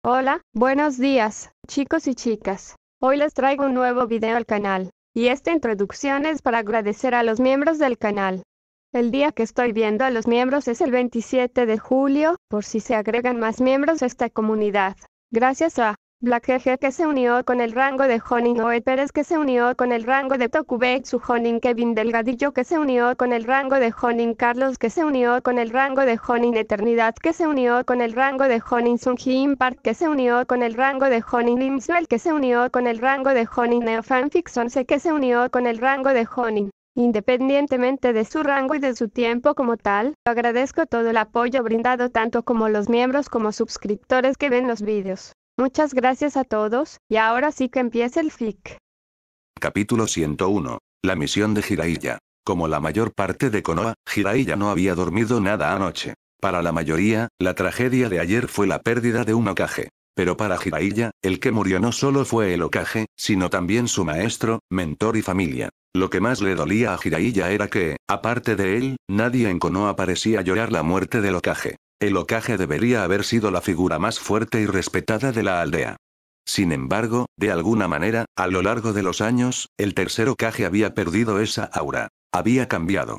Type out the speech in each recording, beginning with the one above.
Hola, buenos días, chicos y chicas. Hoy les traigo un nuevo video al canal, y esta introducción es para agradecer a los miembros del canal. El día que estoy viendo a los miembros es el 27 de julio, por si se agregan más miembros a esta comunidad. Gracias a Black GG que se unió con el rango de Jonin, Noé Pérez que se unió con el rango de Tokubetsu Jonin, Kevin Delgadillo que se unió con el rango de Jonin, Carlos que se unió con el rango de Jonin, Eternidad que se unió con el rango de Jonin, Sunjin Park que se unió con el rango de Jonin, Limswell que se unió con el rango de Jonin, Neofanfix 11 que se unió con el rango de Jonin. Independientemente de su rango y de su tiempo como tal, agradezco todo el apoyo brindado tanto como los miembros como suscriptores que ven los vídeos. Muchas gracias a todos, y ahora sí que empieza el fic. Capítulo 101. La misión de Jiraiya. Como la mayor parte de Konoha, Jiraiya no había dormido nada anoche. Para la mayoría, la tragedia de ayer fue la pérdida de un Hokage. Pero para Jiraiya, el que murió no solo fue el Hokage, sino también su maestro, mentor y familia. Lo que más le dolía a Jiraiya era que, aparte de él, nadie en Konoha parecía llorar la muerte del Hokage. El Hokage debería haber sido la figura más fuerte y respetada de la aldea. Sin embargo, de alguna manera, a lo largo de los años, el tercer Hokage había perdido esa aura. Había cambiado.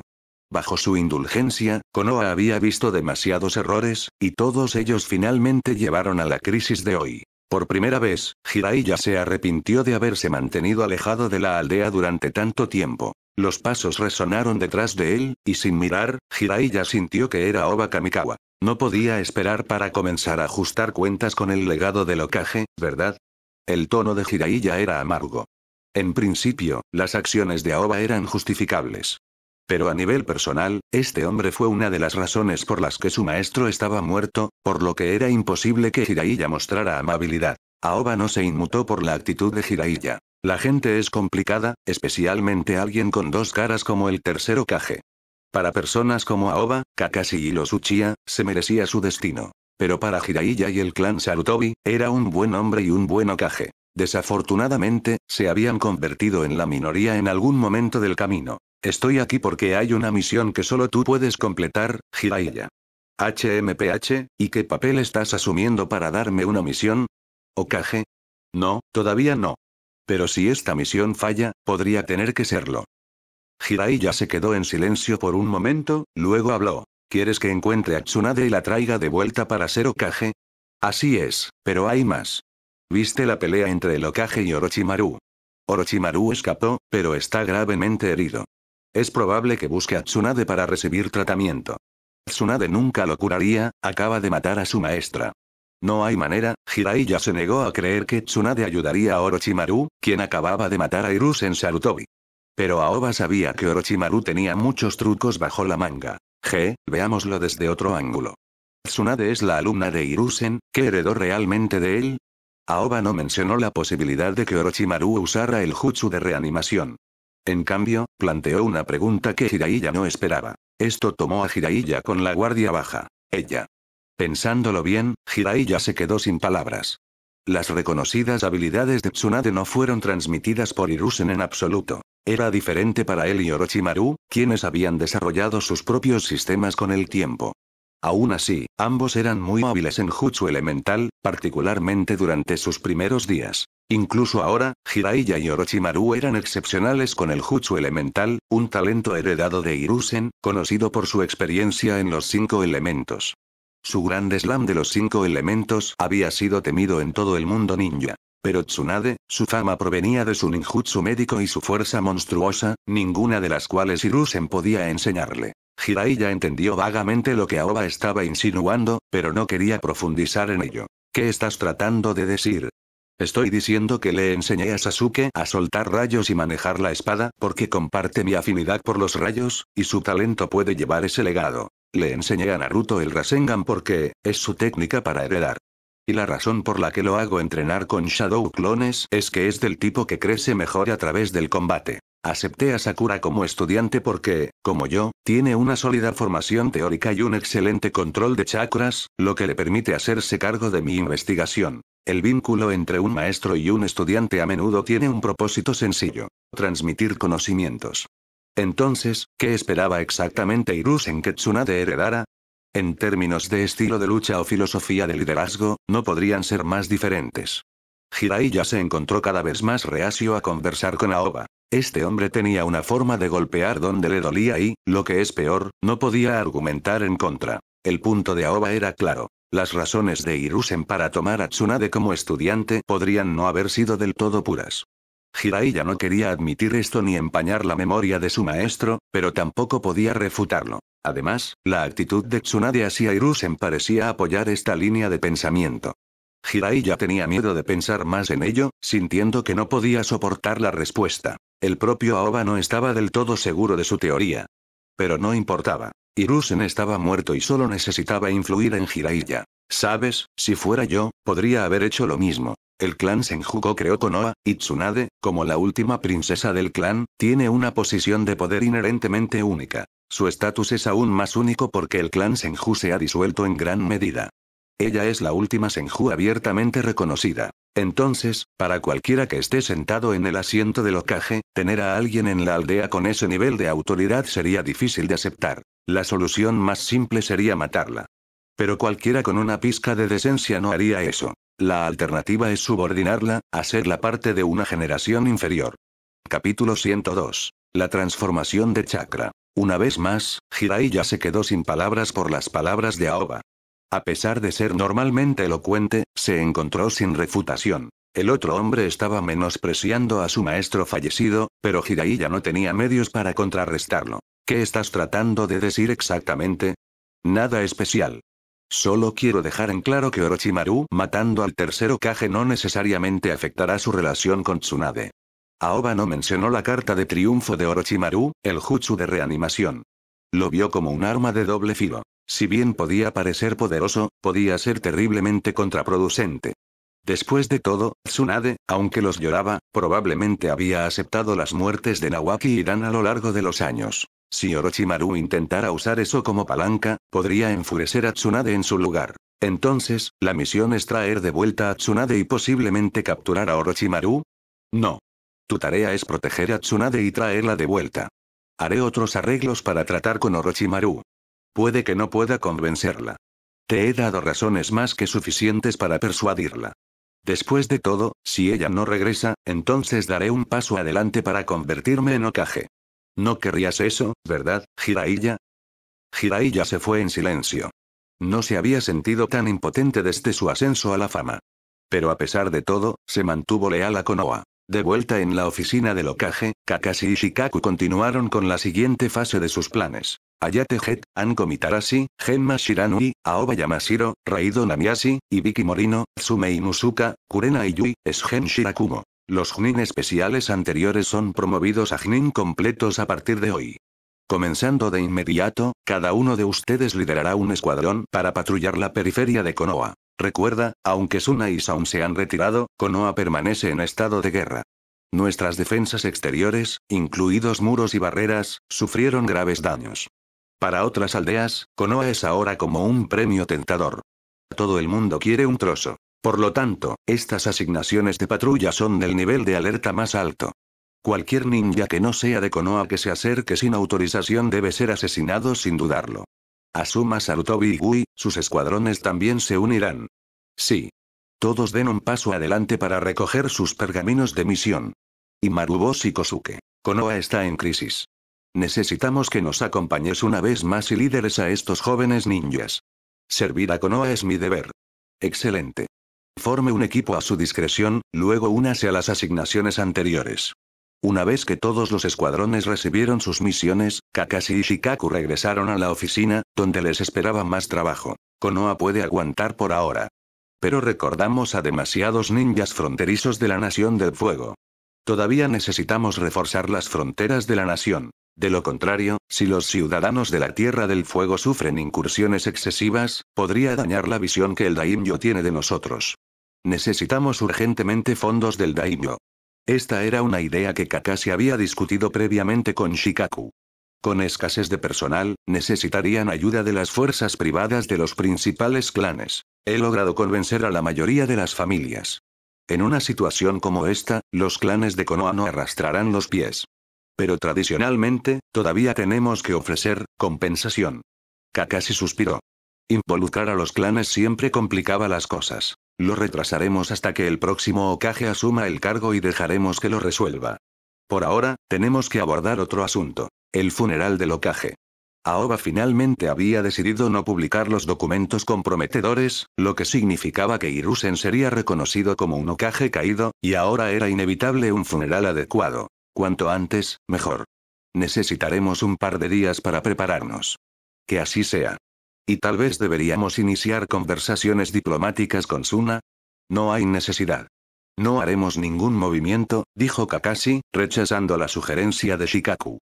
Bajo su indulgencia, Konoha había visto demasiados errores, y todos ellos finalmente llevaron a la crisis de hoy. Por primera vez, Jiraiya se arrepintió de haberse mantenido alejado de la aldea durante tanto tiempo. Los pasos resonaron detrás de él, y sin mirar, Jiraiya sintió que era Oba Kamikawa. No podía esperar para comenzar a ajustar cuentas con el legado del Hokage, ¿verdad? El tono de Jiraiya era amargo. En principio, las acciones de Aoba eran justificables. Pero a nivel personal, este hombre fue una de las razones por las que su maestro estaba muerto, por lo que era imposible que Jiraiya mostrara amabilidad. Aoba no se inmutó por la actitud de Jiraiya. La gente es complicada, especialmente alguien con dos caras como el tercer Hokage. Para personas como Aoba, Kakashi y los Uchiha, se merecía su destino. Pero para Jiraiya y el clan Sarutobi, era un buen hombre y un buen Hokage. Desafortunadamente, se habían convertido en la minoría en algún momento del camino. Estoy aquí porque hay una misión que solo tú puedes completar, Jiraiya. HMPH, ¿y qué papel estás asumiendo para darme una misión? ¿Hokage? No, todavía no. Pero si esta misión falla, podría tener que serlo. Jiraiya se quedó en silencio por un momento, luego habló. ¿Quieres que encuentre a Tsunade y la traiga de vuelta para ser Hokage? Así es, pero hay más. ¿Viste la pelea entre el Hokage y Orochimaru? Orochimaru escapó, pero está gravemente herido. Es probable que busque a Tsunade para recibir tratamiento. Tsunade nunca lo curaría, acaba de matar a su maestra. No hay manera, Jiraiya se negó a creer que Tsunade ayudaría a Orochimaru, quien acababa de matar a Hiruzen Sarutobi. Pero Aoba sabía que Orochimaru tenía muchos trucos bajo la manga. Veámoslo desde otro ángulo. Tsunade es la alumna de Hiruzen, ¿qué heredó realmente de él? Aoba no mencionó la posibilidad de que Orochimaru usara el jutsu de reanimación. En cambio, planteó una pregunta que Jiraiya no esperaba. Esto tomó a Jiraiya con la guardia baja. Ella. Pensándolo bien, Jiraiya se quedó sin palabras. Las reconocidas habilidades de Tsunade no fueron transmitidas por Hiruzen en absoluto. Era diferente para él y Orochimaru, quienes habían desarrollado sus propios sistemas con el tiempo. Aún así, ambos eran muy hábiles en jutsu elemental, particularmente durante sus primeros días. Incluso ahora, Jiraiya y Orochimaru eran excepcionales con el jutsu elemental, un talento heredado de Hiruzen, conocido por su experiencia en los 5 elementos. Su gran slam de los 5 elementos había sido temido en todo el mundo ninja. Pero Tsunade, su fama provenía de su ninjutsu médico y su fuerza monstruosa, ninguna de las cuales Hiruzen podía enseñarle. Jiraiya entendió vagamente lo que Aoba estaba insinuando, pero no quería profundizar en ello. ¿Qué estás tratando de decir? Estoy diciendo que le enseñé a Sasuke a soltar rayos y manejar la espada porque comparte mi afinidad por los rayos, y su talento puede llevar ese legado. Le enseñé a Naruto el Rasengan porque es su técnica para heredar. Y la razón por la que lo hago entrenar con Shadow Clones es que es del tipo que crece mejor a través del combate. Acepté a Sakura como estudiante porque, como yo, tiene una sólida formación teórica y un excelente control de chakras, lo que le permite hacerse cargo de mi investigación. El vínculo entre un maestro y un estudiante a menudo tiene un propósito sencillo: transmitir conocimientos. Entonces, ¿qué esperaba exactamente Hiruzen que Tsunade heredara? En términos de estilo de lucha o filosofía de liderazgo, no podrían ser más diferentes. Jiraiya se encontró cada vez más reacio a conversar con Aoba. Este hombre tenía una forma de golpear donde le dolía y, lo que es peor, no podía argumentar en contra. El punto de Aoba era claro. Las razones de Hiruzen para tomar a Tsunade como estudiante podrían no haber sido del todo puras. Jiraiya no quería admitir esto ni empañar la memoria de su maestro, pero tampoco podía refutarlo. Además, la actitud de Tsunade hacia Hiruzen parecía apoyar esta línea de pensamiento. Jiraiya tenía miedo de pensar más en ello, sintiendo que no podía soportar la respuesta. El propio Aoba no estaba del todo seguro de su teoría. Pero no importaba. Hiruzen estaba muerto y solo necesitaba influir en Jiraiya. ¿Sabes? Si fuera yo, podría haber hecho lo mismo. El clan Senjuko creó Konoha, y Tsunade, como la última princesa del clan, tiene una posición de poder inherentemente única. Su estatus es aún más único porque el clan Senju se ha disuelto en gran medida. Ella es la última Senju abiertamente reconocida. Entonces, para cualquiera que esté sentado en el asiento del Hokage, tener a alguien en la aldea con ese nivel de autoridad sería difícil de aceptar. La solución más simple sería matarla. Pero cualquiera con una pizca de decencia no haría eso. La alternativa es subordinarla, hacerla parte de una generación inferior. Capítulo 102. La transformación de chakra. Una vez más, Jiraiya se quedó sin palabras por las palabras de Aoba. A pesar de ser normalmente elocuente, se encontró sin refutación. El otro hombre estaba menospreciando a su maestro fallecido, pero Jiraiya no tenía medios para contrarrestarlo. ¿Qué estás tratando de decir exactamente? Nada especial. Solo quiero dejar en claro que Orochimaru matando al tercer Hokage no necesariamente afectará su relación con Tsunade. Aoba no mencionó la carta de triunfo de Orochimaru, el jutsu de reanimación. Lo vio como un arma de doble filo. Si bien podía parecer poderoso, podía ser terriblemente contraproducente. Después de todo, Tsunade, aunque los lloraba, probablemente había aceptado las muertes de Nawaki y Dan a lo largo de los años. Si Orochimaru intentara usar eso como palanca, podría enfurecer a Tsunade en su lugar. Entonces, ¿la misión es traer de vuelta a Tsunade y posiblemente capturar a Orochimaru? No. Tu tarea es proteger a Tsunade y traerla de vuelta. Haré otros arreglos para tratar con Orochimaru. Puede que no pueda convencerla. Te he dado razones más que suficientes para persuadirla. Después de todo, si ella no regresa, entonces daré un paso adelante para convertirme en Hokage. No querrías eso, ¿verdad, Jiraiya? Jiraiya se fue en silencio. No se había sentido tan impotente desde su ascenso a la fama. Pero a pesar de todo, se mantuvo leal a Konoha. De vuelta en la oficina del Hokage, Kakashi y Shikaku continuaron con la siguiente fase de sus planes. Ayate Het, Anko Mitarashi, Genma Shiranui, Aoba Yamashiro, Raido Namiyashi, Ibiki Morino, Tsume Inuzuka, Kurena y Yui, Sgen Shirakumo. Los Chunin especiales anteriores son promovidos a Chunin completos a partir de hoy. Comenzando de inmediato, cada uno de ustedes liderará un escuadrón para patrullar la periferia de Konoha. Recuerda, aunque Suna y Saun se han retirado, Konoha permanece en estado de guerra. Nuestras defensas exteriores, incluidos muros y barreras, sufrieron graves daños. Para otras aldeas, Konoha es ahora como un premio tentador. Todo el mundo quiere un trozo. Por lo tanto, estas asignaciones de patrulla son del nivel de alerta más alto. Cualquier ninja que no sea de Konoha que se acerque sin autorización debe ser asesinado sin dudarlo. Asuma Sarutobi y Gui, sus escuadrones también se unirán. Sí. Todos den un paso adelante para recoger sus pergaminos de misión. Y Maruboshi Kosuke. Konoha está en crisis. Necesitamos que nos acompañes una vez más y líderes a estos jóvenes ninjas. Servir a Konoha es mi deber. Excelente. Forme un equipo a su discreción, luego únase a las asignaciones anteriores. Una vez que todos los escuadrones recibieron sus misiones, Kakashi y Shikaku regresaron a la oficina, donde les esperaba más trabajo. Konoha puede aguantar por ahora. Pero recordamos a demasiados ninjas fronterizos de la Nación del Fuego. Todavía necesitamos reforzar las fronteras de la nación. De lo contrario, si los ciudadanos de la Tierra del Fuego sufren incursiones excesivas, podría dañar la visión que el Daimyo tiene de nosotros. Necesitamos urgentemente fondos del Daimyo. Esta era una idea que Kakashi había discutido previamente con Shikaku. Con escasez de personal, necesitarían ayuda de las fuerzas privadas de los principales clanes. He logrado convencer a la mayoría de las familias. En una situación como esta, los clanes de Konoha no arrastrarán los pies. Pero tradicionalmente, todavía tenemos que ofrecer compensación. Kakashi suspiró. Involucrar a los clanes siempre complicaba las cosas. Lo retrasaremos hasta que el próximo Hokage asuma el cargo y dejaremos que lo resuelva. Por ahora, tenemos que abordar otro asunto. El funeral del Hokage. Aoba finalmente había decidido no publicar los documentos comprometedores, lo que significaba que Hiruzen sería reconocido como un Hokage caído, y ahora era inevitable un funeral adecuado. Cuanto antes, mejor. Necesitaremos un par de días para prepararnos. Que así sea. Y tal vez deberíamos iniciar conversaciones diplomáticas con Suna. No hay necesidad. No haremos ningún movimiento, dijo Kakashi, rechazando la sugerencia de Shikaku.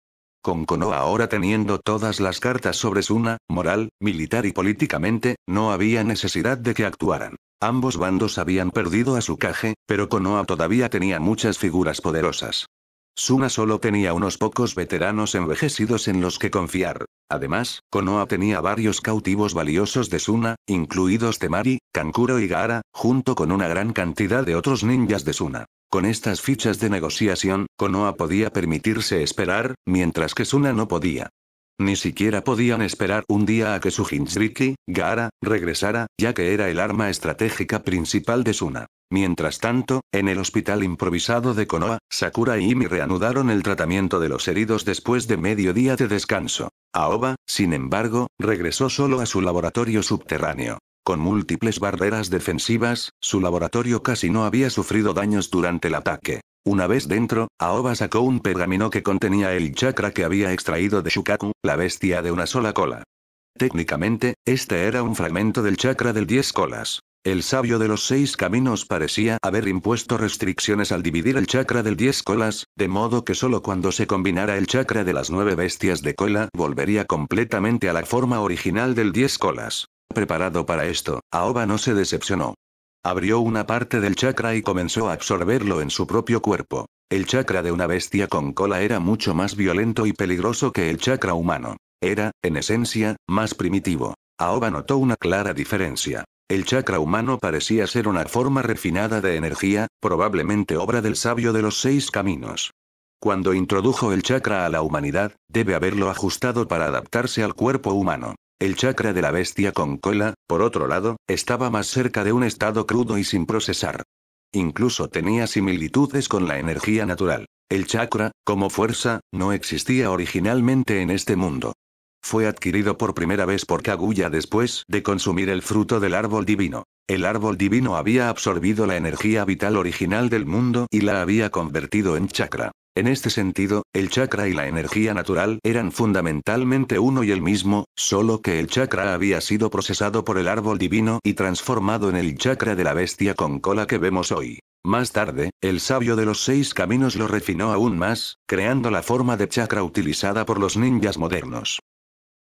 Con Konoha ahora teniendo todas las cartas sobre Suna, moral, militar y políticamente, no había necesidad de que actuaran. Ambos bandos habían perdido a su Kage, pero Konoha todavía tenía muchas figuras poderosas. Suna solo tenía unos pocos veteranos envejecidos en los que confiar. Además, Konoha tenía varios cautivos valiosos de Suna, incluidos Temari, Kankuro y Gaara, junto con una gran cantidad de otros ninjas de Suna. Con estas fichas de negociación, Konoha podía permitirse esperar, mientras que Suna no podía. Ni siquiera podían esperar un día a que su Jinchuriki, Gaara, regresara, ya que era el arma estratégica principal de Suna. Mientras tanto, en el hospital improvisado de Konoha, Sakura y Imi reanudaron el tratamiento de los heridos después de medio día de descanso. Aoba, sin embargo, regresó solo a su laboratorio subterráneo. Con múltiples barreras defensivas, su laboratorio casi no había sufrido daños durante el ataque. Una vez dentro, Aoba sacó un pergamino que contenía el chakra que había extraído de Shukaku, la bestia de una sola cola. Técnicamente, este era un fragmento del chakra del 10 colas. El sabio de los 6 caminos parecía haber impuesto restricciones al dividir el chakra del 10 colas, de modo que solo cuando se combinara el chakra de las 9 bestias de cola volvería completamente a la forma original del 10 colas. Preparado para esto, Aoba no se decepcionó. Abrió una parte del chakra y comenzó a absorberlo en su propio cuerpo. El chakra de una bestia con cola era mucho más violento y peligroso que el chakra humano. Era, en esencia, más primitivo. Aoba notó una clara diferencia. El chakra humano parecía ser una forma refinada de energía, probablemente obra del sabio de los 6 caminos. Cuando introdujo el chakra a la humanidad, debe haberlo ajustado para adaptarse al cuerpo humano. El chakra de la bestia con cola, por otro lado, estaba más cerca de un estado crudo y sin procesar. Incluso tenía similitudes con la energía natural. El chakra, como fuerza, no existía originalmente en este mundo. Fue adquirido por primera vez por Kaguya después de consumir el fruto del árbol divino. El árbol divino había absorbido la energía vital original del mundo y la había convertido en chakra. En este sentido, el chakra y la energía natural eran fundamentalmente uno y el mismo, solo que el chakra había sido procesado por el árbol divino y transformado en el chakra de la bestia con cola que vemos hoy. Más tarde, el sabio de los 6 caminos lo refinó aún más, creando la forma de chakra utilizada por los ninjas modernos.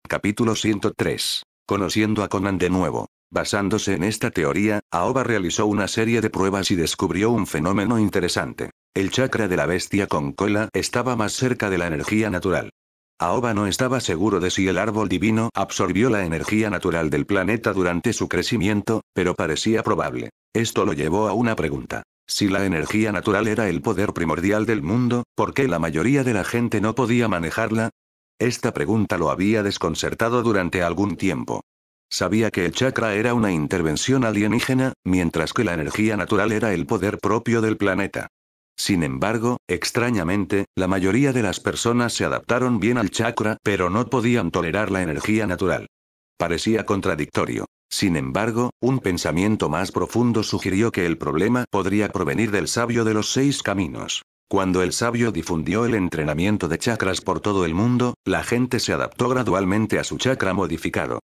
Capítulo 103. Conociendo a Conan de nuevo. Basándose en esta teoría, Aoba realizó una serie de pruebas y descubrió un fenómeno interesante. El chakra de la bestia con cola estaba más cerca de la energía natural. Aoba no estaba seguro de si el árbol divino absorbió la energía natural del planeta durante su crecimiento, pero parecía probable. Esto lo llevó a una pregunta. Si la energía natural era el poder primordial del mundo, ¿por qué la mayoría de la gente no podía manejarla? Esta pregunta lo había desconcertado durante algún tiempo. Sabía que el chakra era una intervención alienígena, mientras que la energía natural era el poder propio del planeta. Sin embargo, extrañamente, la mayoría de las personas se adaptaron bien al chakra, pero no podían tolerar la energía natural. Parecía contradictorio. Sin embargo, un pensamiento más profundo sugirió que el problema podría provenir del sabio de los 6 caminos. Cuando el sabio difundió el entrenamiento de chakras por todo el mundo, la gente se adaptó gradualmente a su chakra modificado.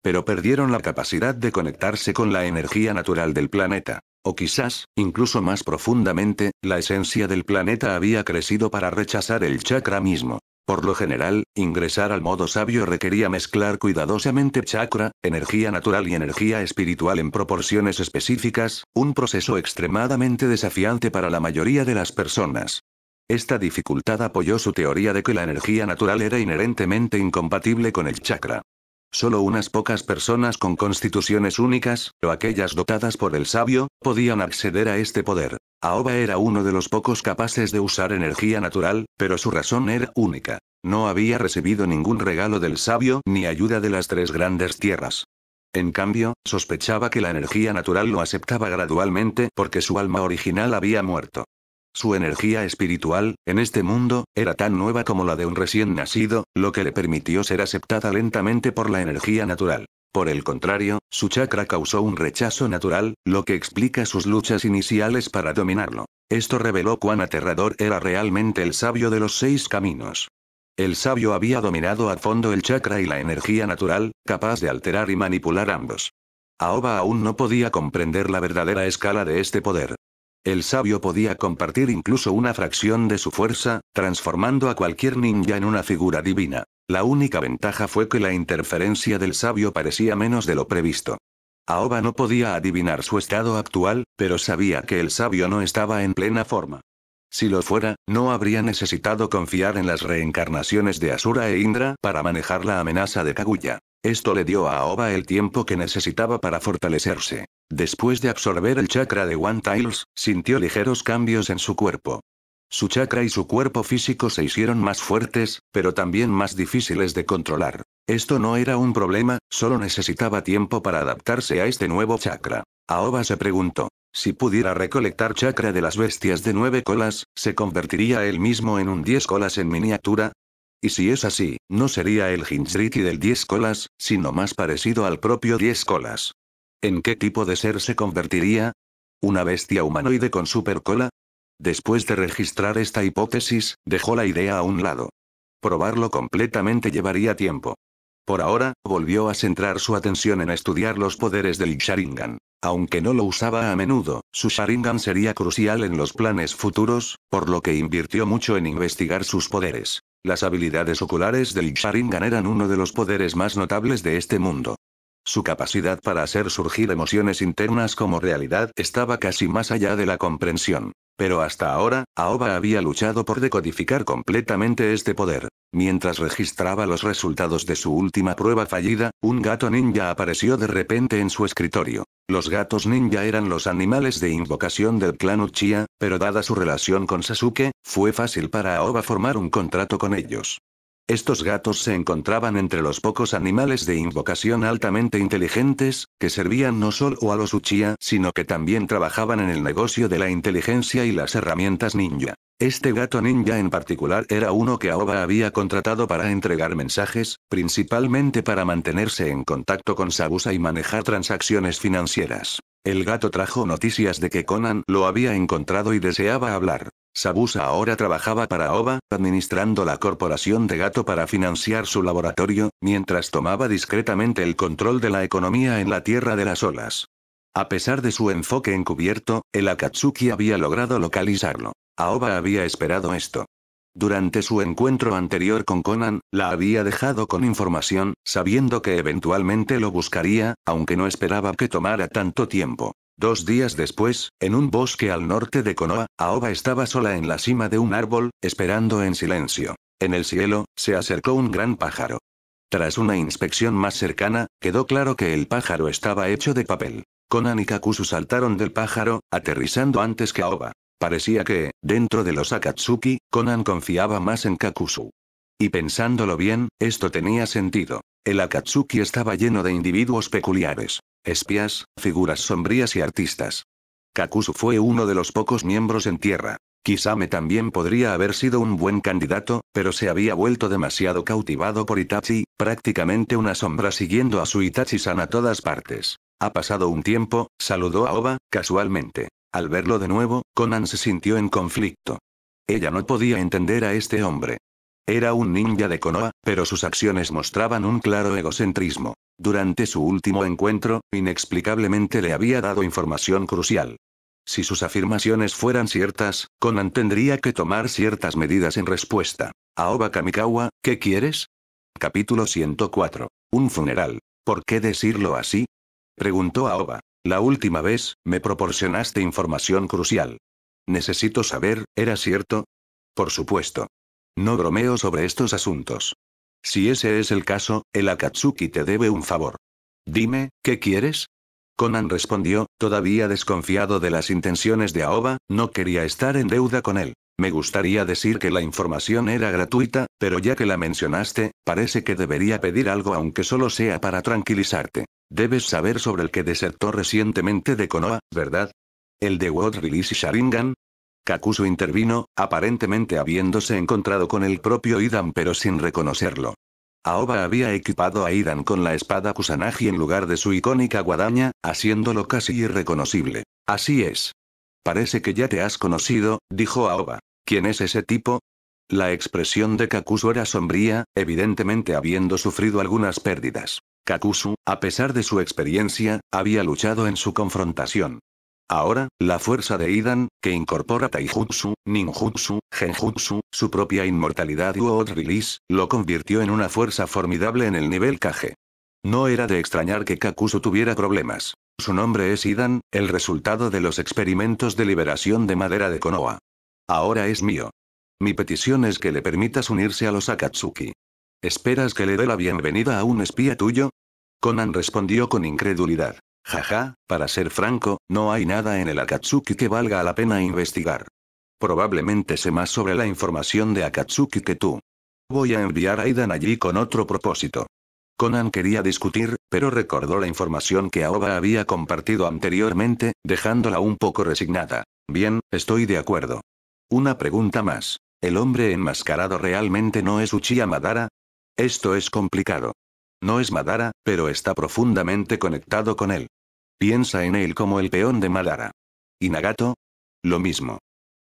Pero perdieron la capacidad de conectarse con la energía natural del planeta. O quizás, incluso más profundamente, la esencia del planeta había crecido para rechazar el chakra mismo. Por lo general, ingresar al modo sabio requería mezclar cuidadosamente chakra, energía natural y energía espiritual en proporciones específicas, un proceso extremadamente desafiante para la mayoría de las personas. Esta dificultad apoyó su teoría de que la energía natural era inherentemente incompatible con el chakra. Solo unas pocas personas con constituciones únicas, o aquellas dotadas por el sabio, podían acceder a este poder. Aoba era uno de los pocos capaces de usar energía natural, pero su razón era única. No había recibido ningún regalo del sabio ni ayuda de las 3 grandes tierras. En cambio, sospechaba que la energía natural lo aceptaba gradualmente porque su alma original había muerto. Su energía espiritual, en este mundo, era tan nueva como la de un recién nacido, lo que le permitió ser aceptada lentamente por la energía natural. Por el contrario, su chakra causó un rechazo natural, lo que explica sus luchas iniciales para dominarlo. Esto reveló cuán aterrador era realmente el sabio de los 6 caminos. El sabio había dominado a fondo el chakra y la energía natural, capaz de alterar y manipular ambos. Aoba aún no podía comprender la verdadera escala de este poder. El sabio podía compartir incluso una fracción de su fuerza, transformando a cualquier ninja en una figura divina. La única ventaja fue que la interferencia del sabio parecía menos de lo previsto. Aoba no podía adivinar su estado actual, pero sabía que el sabio no estaba en plena forma. Si lo fuera, no habría necesitado confiar en las reencarnaciones de Asura e Indra para manejar la amenaza de Kaguya. Esto le dio a Aoba el tiempo que necesitaba para fortalecerse. Después de absorber el chakra de One Tails, sintió ligeros cambios en su cuerpo. Su chakra y su cuerpo físico se hicieron más fuertes, pero también más difíciles de controlar. Esto no era un problema, solo necesitaba tiempo para adaptarse a este nuevo chakra. Aoba se preguntó, si pudiera recolectar chakra de las bestias de 9 colas, ¿se convertiría él mismo en un 10 colas en miniatura? Y si es así, no sería el Jinchuriki del 10 colas, sino más parecido al propio 10 colas. ¿En qué tipo de ser se convertiría? ¿Una bestia humanoide con super cola? Después de registrar esta hipótesis, dejó la idea a un lado. Probarlo completamente llevaría tiempo. Por ahora, volvió a centrar su atención en estudiar los poderes del Sharingan. Aunque no lo usaba a menudo, su Sharingan sería crucial en los planes futuros, por lo que invirtió mucho en investigar sus poderes. Las habilidades oculares del Sharingan eran uno de los poderes más notables de este mundo. Su capacidad para hacer surgir emociones internas como realidad estaba casi más allá de la comprensión. Pero hasta ahora, Aoba había luchado por decodificar completamente este poder. Mientras registraba los resultados de su última prueba fallida, un gato ninja apareció de repente en su escritorio. Los gatos ninja eran los animales de invocación del clan Uchiha, pero dada su relación con Sasuke, fue fácil para Aoba formar un contrato con ellos. Estos gatos se encontraban entre los pocos animales de invocación altamente inteligentes, que servían no solo a los Uchiha, sino que también trabajaban en el negocio de la inteligencia y las herramientas ninja. Este gato ninja en particular era uno que Aoba había contratado para entregar mensajes, principalmente para mantenerse en contacto con Zabuza y manejar transacciones financieras. El gato trajo noticias de que Conan lo había encontrado y deseaba hablar. Zabuza ahora trabajaba para Aoba, administrando la corporación de gato para financiar su laboratorio, mientras tomaba discretamente el control de la economía en la Tierra de las Olas. A pesar de su enfoque encubierto, el Akatsuki había logrado localizarlo. Aoba había esperado esto. Durante su encuentro anterior con Conan, la había dejado con información, sabiendo que eventualmente lo buscaría, aunque no esperaba que tomara tanto tiempo. 2 días después, en un bosque al norte de Konoha, Aoba estaba sola en la cima de un árbol, esperando en silencio. En el cielo, se acercó un gran pájaro. Tras una inspección más cercana, quedó claro que el pájaro estaba hecho de papel. Conan y Kakuzu saltaron del pájaro, aterrizando antes que Aoba. Parecía que, dentro de los Akatsuki, Conan confiaba más en Kakuzu. Y pensándolo bien, esto tenía sentido. El Akatsuki estaba lleno de individuos peculiares. Espías, figuras sombrías y artistas. Kakuzu fue uno de los pocos miembros en tierra. Kisame también podría haber sido un buen candidato, pero se había vuelto demasiado cautivado por Itachi, prácticamente una sombra siguiendo a su Itachi-san a todas partes. Ha pasado un tiempo, saludó a Aoba, casualmente. Al verlo de nuevo, Conan se sintió en conflicto. Ella no podía entender a este hombre. Era un ninja de Konoha, pero sus acciones mostraban un claro egocentrismo. Durante su último encuentro, inexplicablemente le había dado información crucial. Si sus afirmaciones fueran ciertas, Conan tendría que tomar ciertas medidas en respuesta. Aoba Kamikawa, ¿qué quieres? Capítulo 104. Un funeral. ¿Por qué decirlo así? Preguntó Aoba. La última vez, me proporcionaste información crucial. Necesito saber, ¿era cierto? Por supuesto. No bromeo sobre estos asuntos. Si ese es el caso, el Akatsuki te debe un favor. Dime, ¿qué quieres? Conan respondió, todavía desconfiado de las intenciones de Aoba, no quería estar en deuda con él. Me gustaría decir que la información era gratuita, pero ya que la mencionaste, parece que debería pedir algo aunque solo sea para tranquilizarte. Debes saber sobre el que desertó recientemente de Konoha, ¿verdad? ¿El de World Release Sharingan? Kakuzu intervino, aparentemente habiéndose encontrado con el propio Idan pero sin reconocerlo. Aoba había equipado a Idan con la espada Kusanagi en lugar de su icónica guadaña, haciéndolo casi irreconocible. Así es. Parece que ya te has conocido, dijo Aoba. ¿Quién es ese tipo? La expresión de Kakuzu era sombría, evidentemente habiendo sufrido algunas pérdidas. Kakuzu, a pesar de su experiencia, había luchado en su confrontación. Ahora, la fuerza de Idan, que incorpora Taijutsu, Ninjutsu, Genjutsu, su propia inmortalidad y World Release, lo convirtió en una fuerza formidable en el nivel Kage. No era de extrañar que Kakuzu tuviera problemas. Su nombre es Idan, el resultado de los experimentos de liberación de madera de Konoha. Ahora es mío. Mi petición es que le permitas unirse a los Akatsuki. ¿Esperas que le dé la bienvenida a un espía tuyo? Conan respondió con incredulidad. Jaja, para ser franco, no hay nada en el Akatsuki que valga la pena investigar. Probablemente sé más sobre la información de Akatsuki que tú. Voy a enviar a Idan allí con otro propósito. Conan quería discutir, pero recordó la información que Aoba había compartido anteriormente, dejándola un poco resignada. Bien, estoy de acuerdo. Una pregunta más. ¿El hombre enmascarado realmente no es Uchiha Madara? Esto es complicado. No es Madara, pero está profundamente conectado con él. Piensa en él como el peón de Madara. ¿Y Nagato? Lo mismo.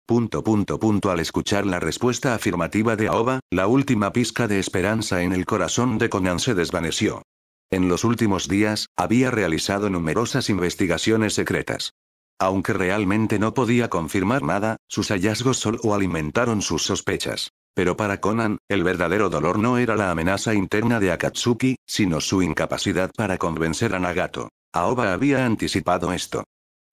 Al escuchar la respuesta afirmativa de Aoba, la última pizca de esperanza en el corazón de Conan se desvaneció. En los últimos días, había realizado numerosas investigaciones secretas. Aunque realmente no podía confirmar nada, sus hallazgos solo alimentaron sus sospechas. Pero para Conan, el verdadero dolor no era la amenaza interna de Akatsuki, sino su incapacidad para convencer a Nagato. Aoba había anticipado esto.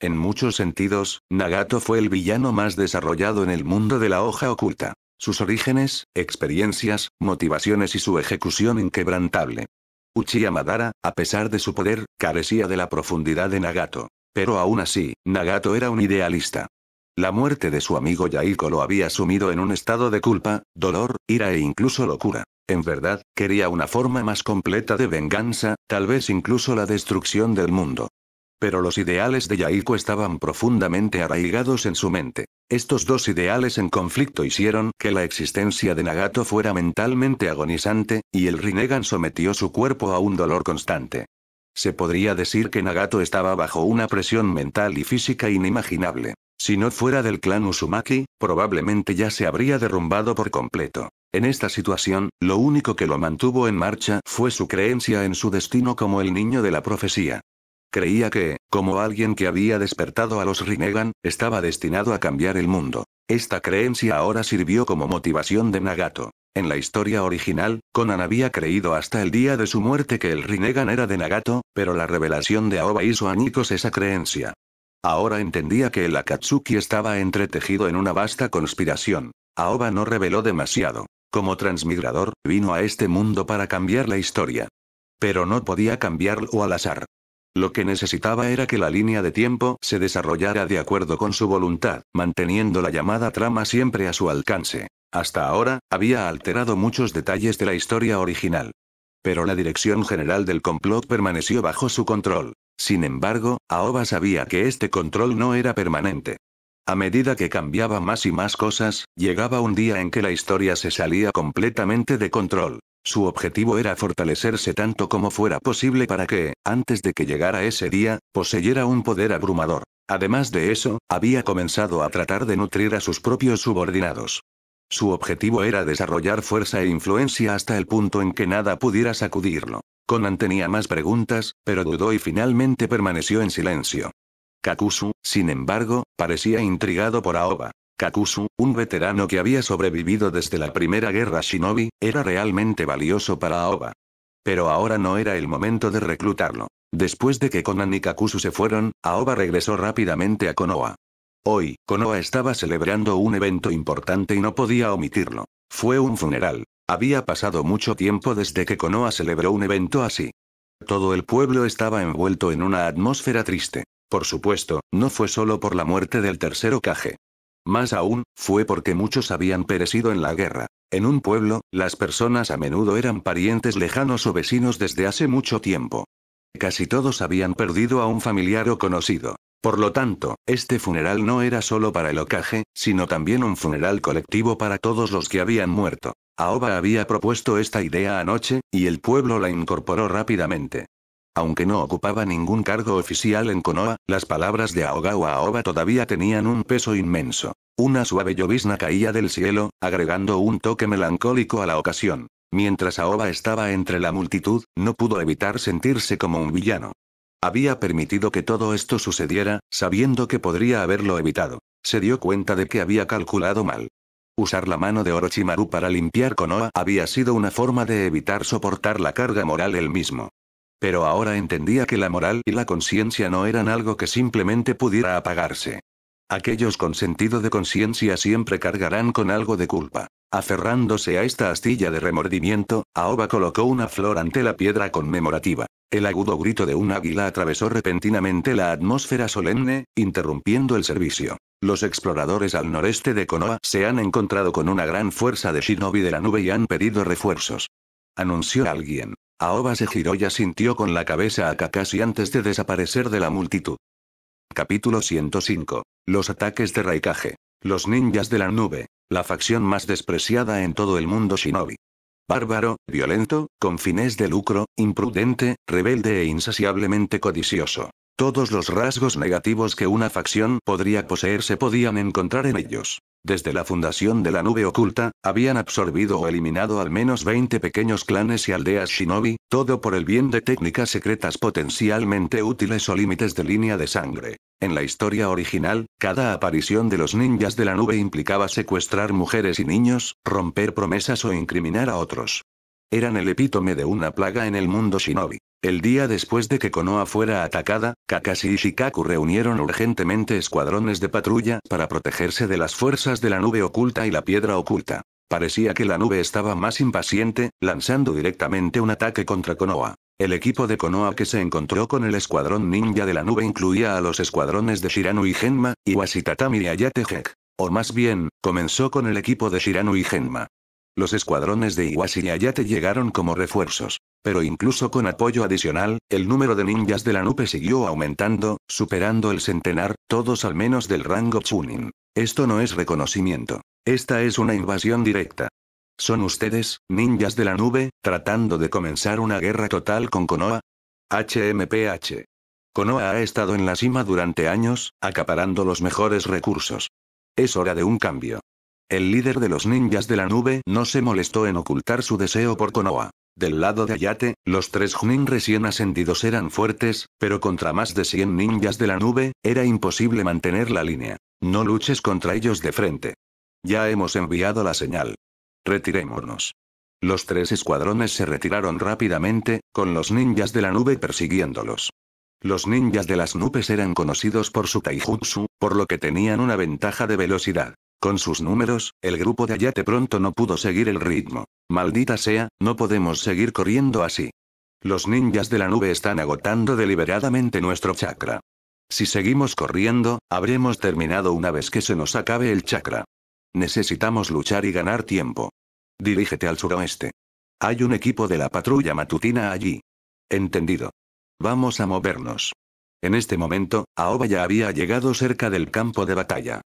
En muchos sentidos, Nagato fue el villano más desarrollado en el mundo de la hoja oculta. Sus orígenes, experiencias, motivaciones y su ejecución inquebrantable. Uchiha Madara, a pesar de su poder, carecía de la profundidad de Nagato. Pero aún así, Nagato era un idealista. La muerte de su amigo Yaiko lo había sumido en un estado de culpa, dolor, ira e incluso locura. En verdad, quería una forma más completa de venganza, tal vez incluso la destrucción del mundo. Pero los ideales de Yaiko estaban profundamente arraigados en su mente. Estos dos ideales en conflicto hicieron que la existencia de Nagato fuera mentalmente agonizante, y el Rinnegan sometió su cuerpo a un dolor constante. Se podría decir que Nagato estaba bajo una presión mental y física inimaginable. Si no fuera del clan Uzumaki, probablemente ya se habría derrumbado por completo. En esta situación, lo único que lo mantuvo en marcha fue su creencia en su destino como el niño de la profecía. Creía que, como alguien que había despertado a los Rinnegan, estaba destinado a cambiar el mundo. Esta creencia ahora sirvió como motivación de Nagato. En la historia original, Conan había creído hasta el día de su muerte que el Rinnegan era de Nagato, pero la revelación de Aoba hizo añicos esa creencia. Ahora entendía que el Akatsuki estaba entretejido en una vasta conspiración. Aoba no reveló demasiado. Como transmigrador, vino a este mundo para cambiar la historia. Pero no podía cambiarlo al azar. Lo que necesitaba era que la línea de tiempo se desarrollara de acuerdo con su voluntad, manteniendo la llamada trama siempre a su alcance. Hasta ahora, había alterado muchos detalles de la historia original. Pero la dirección general del complot permaneció bajo su control. Sin embargo, Aoba sabía que este control no era permanente. A medida que cambiaba más y más cosas, llegaba un día en que la historia se salía completamente de control. Su objetivo era fortalecerse tanto como fuera posible para que, antes de que llegara ese día, poseyera un poder abrumador. Además de eso, había comenzado a tratar de nutrir a sus propios subordinados. Su objetivo era desarrollar fuerza e influencia hasta el punto en que nada pudiera sacudirlo. Conan tenía más preguntas, pero dudó y finalmente permaneció en silencio. Kakuzu, sin embargo, parecía intrigado por Aoba. Kakuzu, un veterano que había sobrevivido desde la primera guerra shinobi, era realmente valioso para Aoba. Pero ahora no era el momento de reclutarlo. Después de que Conan y Kakuzu se fueron, Aoba regresó rápidamente a Konoha. Hoy, Konoha estaba celebrando un evento importante y no podía omitirlo. Fue un funeral. Había pasado mucho tiempo desde que Konoha celebró un evento así. Todo el pueblo estaba envuelto en una atmósfera triste. Por supuesto, no fue solo por la muerte del tercer Hokage. Más aún, fue porque muchos habían perecido en la guerra. En un pueblo, las personas a menudo eran parientes lejanos o vecinos desde hace mucho tiempo. Casi todos habían perdido a un familiar o conocido. Por lo tanto, este funeral no era solo para el Hokage, sino también un funeral colectivo para todos los que habían muerto. Aoba había propuesto esta idea anoche, y el pueblo la incorporó rápidamente. Aunque no ocupaba ningún cargo oficial en Konoha, las palabras de Aogawa Aoba todavía tenían un peso inmenso. Una suave llovizna caía del cielo, agregando un toque melancólico a la ocasión. Mientras Aoba estaba entre la multitud, no pudo evitar sentirse como un villano. Había permitido que todo esto sucediera, sabiendo que podría haberlo evitado. Se dio cuenta de que había calculado mal. Usar la mano de Orochimaru para limpiar Konoha había sido una forma de evitar soportar la carga moral él mismo. Pero ahora entendía que la moral y la conciencia no eran algo que simplemente pudiera apagarse. Aquellos con sentido de conciencia siempre cargarán con algo de culpa. Aferrándose a esta astilla de remordimiento, Aoba colocó una flor ante la piedra conmemorativa. El agudo grito de un águila atravesó repentinamente la atmósfera solemne, interrumpiendo el servicio. Los exploradores al noreste de Konoha se han encontrado con una gran fuerza de shinobi de la nube y han pedido refuerzos. Anunció alguien. Aoba se giró y asintió con la cabeza a Kakashi antes de desaparecer de la multitud. Capítulo 105. Los ataques de Raikage. Los ninjas de la nube. La facción más despreciada en todo el mundo shinobi. Bárbaro, violento, con fines de lucro, imprudente, rebelde e insaciablemente codicioso. Todos los rasgos negativos que una facción podría poseer se podían encontrar en ellos. Desde la fundación de la nube oculta, habían absorbido o eliminado al menos 20 pequeños clanes y aldeas shinobi, todo por el bien de técnicas secretas potencialmente útiles o límites de línea de sangre. En la historia original, cada aparición de los ninjas de la nube implicaba secuestrar mujeres y niños, romper promesas o incriminar a otros. Eran el epítome de una plaga en el mundo shinobi. El día después de que Konoha fuera atacada, Kakashi y Shikaku reunieron urgentemente escuadrones de patrulla para protegerse de las fuerzas de la nube oculta y la piedra oculta. Parecía que la nube estaba más impaciente, lanzando directamente un ataque contra Konoha. El equipo de Konoha que se encontró con el escuadrón ninja de la nube incluía a los escuadrones de Shirano y Genma, Iwashi Tatami y Ayate Hek. O más bien, comenzó con el equipo de Shirano y Genma. Los escuadrones de Iwashi y Ayate llegaron como refuerzos. Pero incluso con apoyo adicional, el número de ninjas de la nube siguió aumentando, superando el centenar, todos al menos del rango Chunin. Esto no es reconocimiento. Esta es una invasión directa. ¿Son ustedes, ninjas de la nube, tratando de comenzar una guerra total con Konoha? HMPH. Konoha ha estado en la cima durante años, acaparando los mejores recursos. Es hora de un cambio. El líder de los ninjas de la nube no se molestó en ocultar su deseo por Konoha. Del lado de Ayate, los 3 Chunin recién ascendidos eran fuertes, pero contra más de 100 ninjas de la nube, era imposible mantener la línea. No luches contra ellos de frente. Ya hemos enviado la señal. Retirémonos. Los 3 escuadrones se retiraron rápidamente, con los ninjas de la nube persiguiéndolos. Los ninjas de las nubes eran conocidos por su taijutsu, por lo que tenían una ventaja de velocidad. Con sus números, el grupo de Ayate pronto no pudo seguir el ritmo. Maldita sea, no podemos seguir corriendo así. Los ninjas de la nube están agotando deliberadamente nuestro chakra. Si seguimos corriendo, habremos terminado una vez que se nos acabe el chakra. Necesitamos luchar y ganar tiempo. Dirígete al suroeste. Hay un equipo de la patrulla matutina allí. Entendido. Vamos a movernos. En este momento, Aoba ya había llegado cerca del campo de batalla.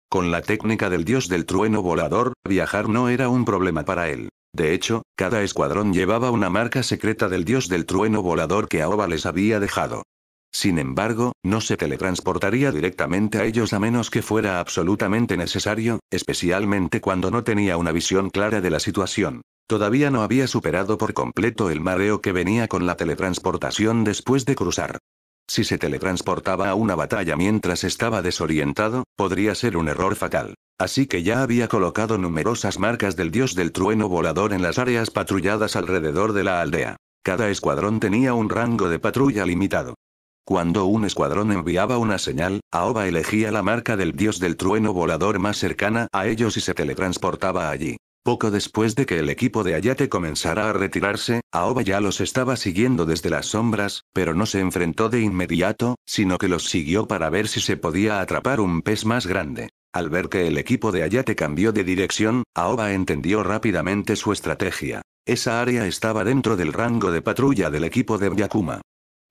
Con la técnica del dios del trueno volador, viajar no era un problema para él. De hecho, cada escuadrón llevaba una marca secreta del dios del trueno volador que Aoba les había dejado. Sin embargo, no se teletransportaría directamente a ellos a menos que fuera absolutamente necesario, especialmente cuando no tenía una visión clara de la situación. Todavía no había superado por completo el mareo que venía con la teletransportación después de cruzar. Si se teletransportaba a una batalla mientras estaba desorientado, podría ser un error fatal. Así que ya había colocado numerosas marcas del dios del trueno volador en las áreas patrulladas alrededor de la aldea. Cada escuadrón tenía un rango de patrulla limitado. Cuando un escuadrón enviaba una señal, Aoba elegía la marca del dios del trueno volador más cercana a ellos y se teletransportaba allí. Poco después de que el equipo de Ayate comenzara a retirarse, Aoba ya los estaba siguiendo desde las sombras, pero no se enfrentó de inmediato, sino que los siguió para ver si se podía atrapar un pez más grande. Al ver que el equipo de Ayate cambió de dirección, Aoba entendió rápidamente su estrategia. Esa área estaba dentro del rango de patrulla del equipo de Byakuma.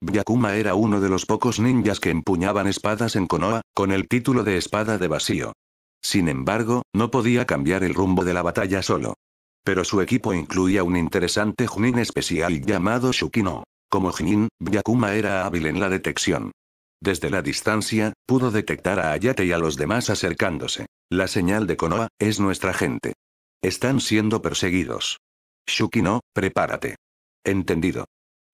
Byakuma era uno de los pocos ninjas que empuñaban espadas en Konoha, con el título de espada de vacío. Sin embargo, no podía cambiar el rumbo de la batalla solo. Pero su equipo incluía un interesante Chunin especial llamado Shukino. Como Chunin, Byakuma era hábil en la detección. Desde la distancia, pudo detectar a Hayate y a los demás acercándose. La señal de Konoha, es nuestra gente. Están siendo perseguidos. Shukino, prepárate. Entendido.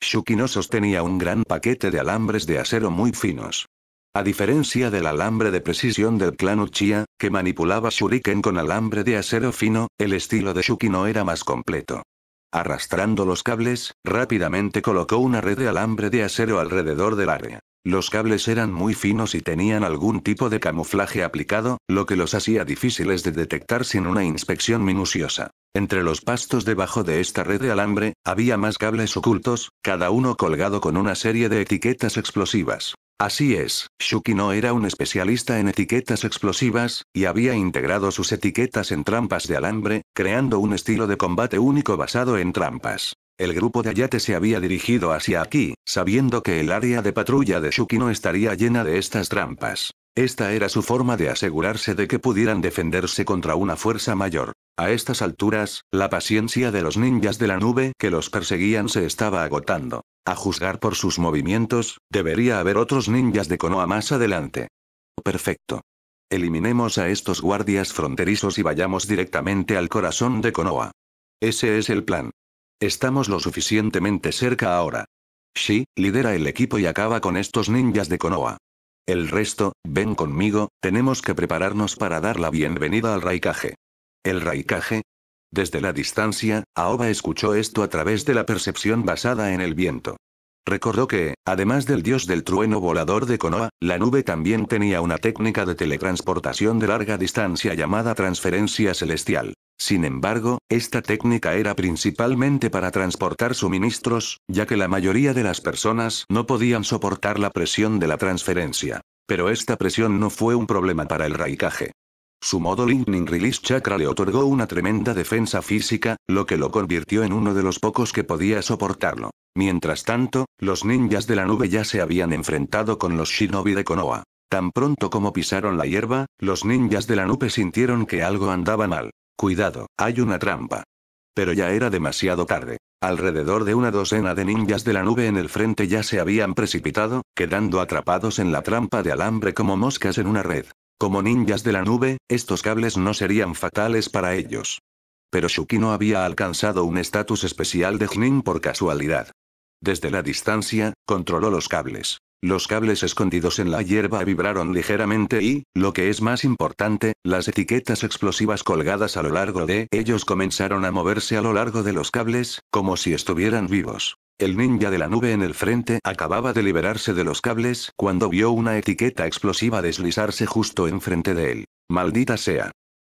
Shukino sostenía un gran paquete de alambres de acero muy finos. A diferencia del alambre de precisión del clan Uchiha, que manipulaba shuriken con alambre de acero fino, el estilo de Shukino era más completo. Arrastrando los cables, rápidamente colocó una red de alambre de acero alrededor del área. Los cables eran muy finos y tenían algún tipo de camuflaje aplicado, lo que los hacía difíciles de detectar sin una inspección minuciosa. Entre los pastos debajo de esta red de alambre, había más cables ocultos, cada uno colgado con una serie de etiquetas explosivas. Así es, Shukino era un especialista en etiquetas explosivas, y había integrado sus etiquetas en trampas de alambre, creando un estilo de combate único basado en trampas. El grupo de Hayate se había dirigido hacia aquí, sabiendo que el área de patrulla de Shukino estaría llena de estas trampas. Esta era su forma de asegurarse de que pudieran defenderse contra una fuerza mayor. A estas alturas, la paciencia de los ninjas de la nube que los perseguían se estaba agotando. A juzgar por sus movimientos, debería haber otros ninjas de Konoha más adelante. Perfecto. Eliminemos a estos guardias fronterizos y vayamos directamente al corazón de Konoha. Ese es el plan. Estamos lo suficientemente cerca ahora. Shi, lidera el equipo y acaba con estos ninjas de Konoha. El resto, ven conmigo, tenemos que prepararnos para dar la bienvenida al Raikage. ¿El Raikage? Desde la distancia, Aoba escuchó esto a través de la percepción basada en el viento. Recordó que, además del dios del trueno volador de Konoha, la nube también tenía una técnica de teletransportación de larga distancia llamada transferencia celestial. Sin embargo, esta técnica era principalmente para transportar suministros, ya que la mayoría de las personas no podían soportar la presión de la transferencia. Pero esta presión no fue un problema para el Raikage. Su modo Lightning Release Chakra le otorgó una tremenda defensa física, lo que lo convirtió en uno de los pocos que podía soportarlo. Mientras tanto, los ninjas de la nube ya se habían enfrentado con los shinobi de Konoha. Tan pronto como pisaron la hierba, los ninjas de la nube sintieron que algo andaba mal. Cuidado, hay una trampa. Pero ya era demasiado tarde. Alrededor de una docena de ninjas de la nube en el frente ya se habían precipitado, quedando atrapados en la trampa de alambre como moscas en una red. Como ninjas de la nube, estos cables no serían fatales para ellos. Pero Shukino había alcanzado un estatus especial de Chunin por casualidad. Desde la distancia, controló los cables. Los cables escondidos en la hierba vibraron ligeramente y, lo que es más importante, las etiquetas explosivas colgadas a lo largo de ellos comenzaron a moverse a lo largo de los cables, como si estuvieran vivos. El ninja de la nube en el frente acababa de liberarse de los cables cuando vio una etiqueta explosiva deslizarse justo enfrente de él. ¡Maldita sea!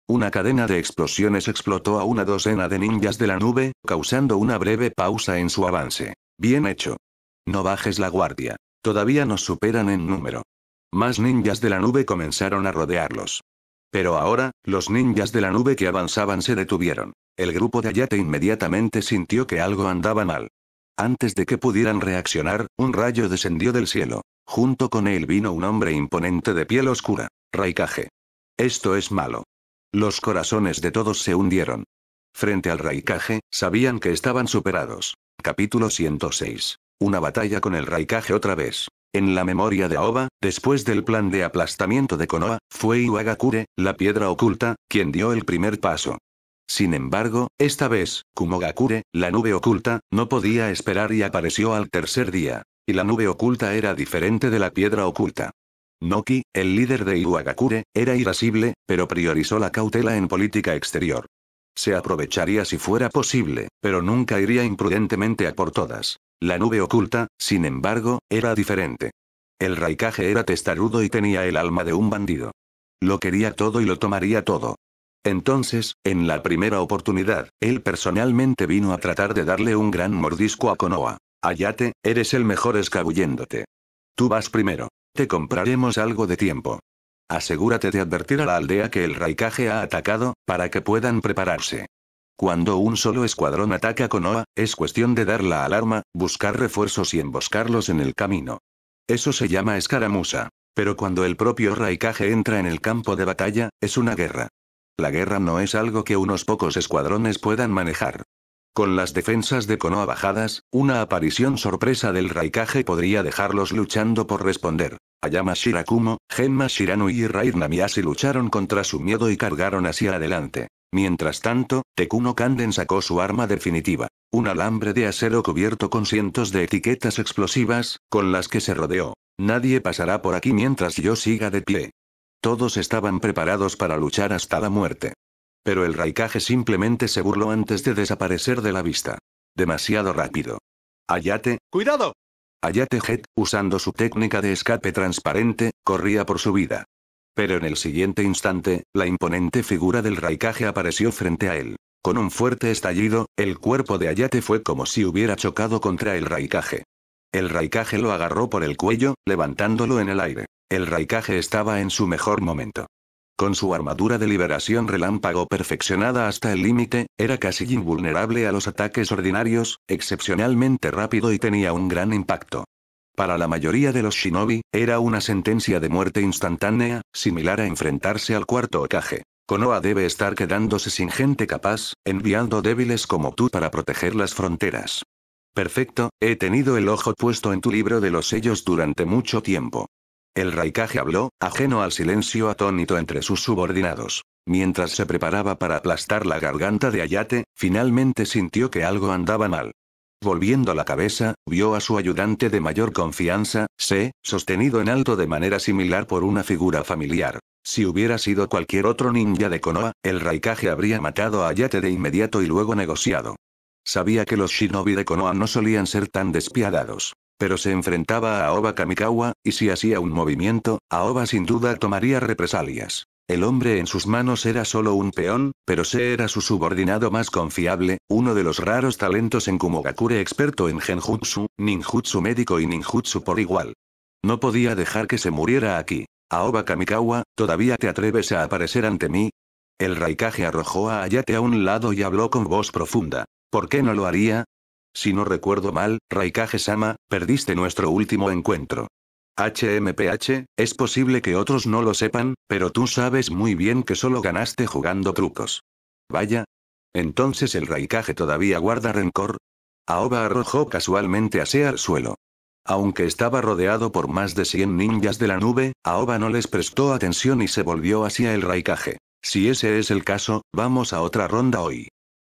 Una cadena de explosiones explotó a una docena de ninjas de la nube, causando una breve pausa en su avance. Bien hecho. No bajes la guardia. Todavía nos superan en número. Más ninjas de la nube comenzaron a rodearlos. Pero ahora, los ninjas de la nube que avanzaban se detuvieron. El grupo de Hayate inmediatamente sintió que algo andaba mal. Antes de que pudieran reaccionar, un rayo descendió del cielo. Junto con él vino un hombre imponente de piel oscura. Raikage. Esto es malo. Los corazones de todos se hundieron. Frente al Raikage, sabían que estaban superados. Capítulo 106. Una batalla con el Raikage otra vez. En la memoria de Aoba, después del plan de aplastamiento de Konoha, fue Iwagakure, la piedra oculta, quien dio el primer paso. Sin embargo, esta vez, Kumogakure, la nube oculta, no podía esperar y apareció al tercer día. Y la nube oculta era diferente de la piedra oculta. Noki, el líder de Iwagakure, era irascible, pero priorizó la cautela en política exterior. Se aprovecharía si fuera posible, pero nunca iría imprudentemente a por todas. La nube oculta, sin embargo, era diferente. El Raikage era testarudo y tenía el alma de un bandido. Lo quería todo y lo tomaría todo. Entonces, en la primera oportunidad, él personalmente vino a tratar de darle un gran mordisco a Konoha. Hayate, eres el mejor escabulléndote. Tú vas primero. Te compraremos algo de tiempo. Asegúrate de advertir a la aldea que el Raikage ha atacado, para que puedan prepararse. Cuando un solo escuadrón ataca Konoha, es cuestión de dar la alarma, buscar refuerzos y emboscarlos en el camino. Eso se llama escaramuza. Pero cuando el propio Raikage entra en el campo de batalla, es una guerra. La guerra no es algo que unos pocos escuadrones puedan manejar. Con las defensas de Konoha bajadas, una aparición sorpresa del Raikage podría dejarlos luchando por responder. Ayama Shirakumo, Genma Shiranui y Raid Namiase lucharon contra su miedo y cargaron hacia adelante. Mientras tanto, Tekuno Kanden sacó su arma definitiva. Un alambre de acero cubierto con cientos de etiquetas explosivas, con las que se rodeó. Nadie pasará por aquí mientras yo siga de pie. Todos estaban preparados para luchar hasta la muerte. Pero el Raikage simplemente se burló antes de desaparecer de la vista. Demasiado rápido. Ayate, ¡Cuidado! Ayate Head, usando su técnica de escape transparente, corría por su vida. Pero en el siguiente instante, la imponente figura del Raikage apareció frente a él. Con un fuerte estallido, el cuerpo de Ayate fue como si hubiera chocado contra el Raikage. El Raikage lo agarró por el cuello, levantándolo en el aire. El Raikage estaba en su mejor momento. Con su armadura de liberación relámpago perfeccionada hasta el límite, era casi invulnerable a los ataques ordinarios, excepcionalmente rápido y tenía un gran impacto. Para la mayoría de los shinobi, era una sentencia de muerte instantánea, similar a enfrentarse al cuarto Hokage. Konoha debe estar quedándose sin gente capaz, enviando débiles como tú para proteger las fronteras. Perfecto, he tenido el ojo puesto en tu libro de los sellos durante mucho tiempo. El Raikage habló, ajeno al silencio atónito entre sus subordinados. Mientras se preparaba para aplastar la garganta de Ayate, finalmente sintió que algo andaba mal. Volviendo la cabeza, vio a su ayudante de mayor confianza, Se, sostenido en alto de manera similar por una figura familiar. Si hubiera sido cualquier otro ninja de Konoha, el Raikage habría matado a Ayate de inmediato y luego negociado. Sabía que los shinobi de Konoha no solían ser tan despiadados. Pero se enfrentaba a Aoba Kamikawa, y si hacía un movimiento, Aoba sin duda tomaría represalias. El hombre en sus manos era solo un peón, pero Se era su subordinado más confiable, uno de los raros talentos en Kumogakure experto en genjutsu, ninjutsu médico y ninjutsu por igual. No podía dejar que se muriera aquí. Aoba Kamikawa, ¿todavía te atreves a aparecer ante mí? El Raikage arrojó a Ayate a un lado y habló con voz profunda. ¿Por qué no lo haría? Si no recuerdo mal, Raikage-sama, perdiste nuestro último encuentro. HMPH, es posible que otros no lo sepan, pero tú sabes muy bien que solo ganaste jugando trucos. Vaya. Entonces el Raikage todavía guarda rencor. Aoba arrojó casualmente a Se al suelo. Aunque estaba rodeado por más de 100 ninjas de la nube, Aoba no les prestó atención y se volvió hacia el Raikage. Si ese es el caso, vamos a otra ronda hoy.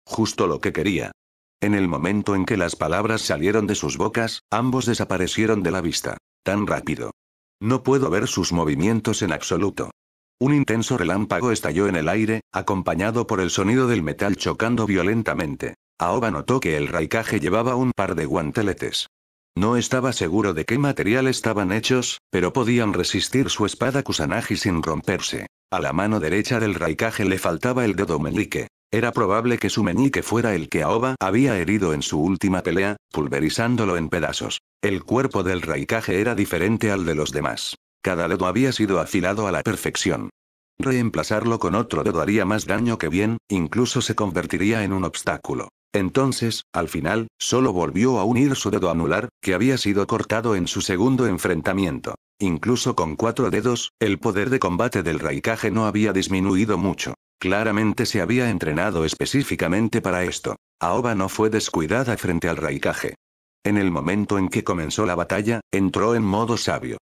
Justo lo que quería. En el momento en que las palabras salieron de sus bocas, ambos desaparecieron de la vista. Tan rápido. No puedo ver sus movimientos en absoluto. Un intenso relámpago estalló en el aire, acompañado por el sonido del metal chocando violentamente. Aoba notó que el Raikage llevaba un par de guanteletes. No estaba seguro de qué material estaban hechos, pero podían resistir su espada Kusanagi sin romperse. A la mano derecha del Raikage le faltaba el dedo meñique. Era probable que su meñique fuera el que Aoba había herido en su última pelea, pulverizándolo en pedazos. El cuerpo del Raikage era diferente al de los demás. Cada dedo había sido afilado a la perfección. Reemplazarlo con otro dedo haría más daño que bien, incluso se convertiría en un obstáculo. Entonces, al final, solo volvió a unir su dedo anular, que había sido cortado en su segundo enfrentamiento. Incluso con 4 dedos, el poder de combate del Raikage no había disminuido mucho. Claramente se había entrenado específicamente para esto. Aoba no fue descuidada frente al Raikage. En el momento en que comenzó la batalla, entró en modo sabio.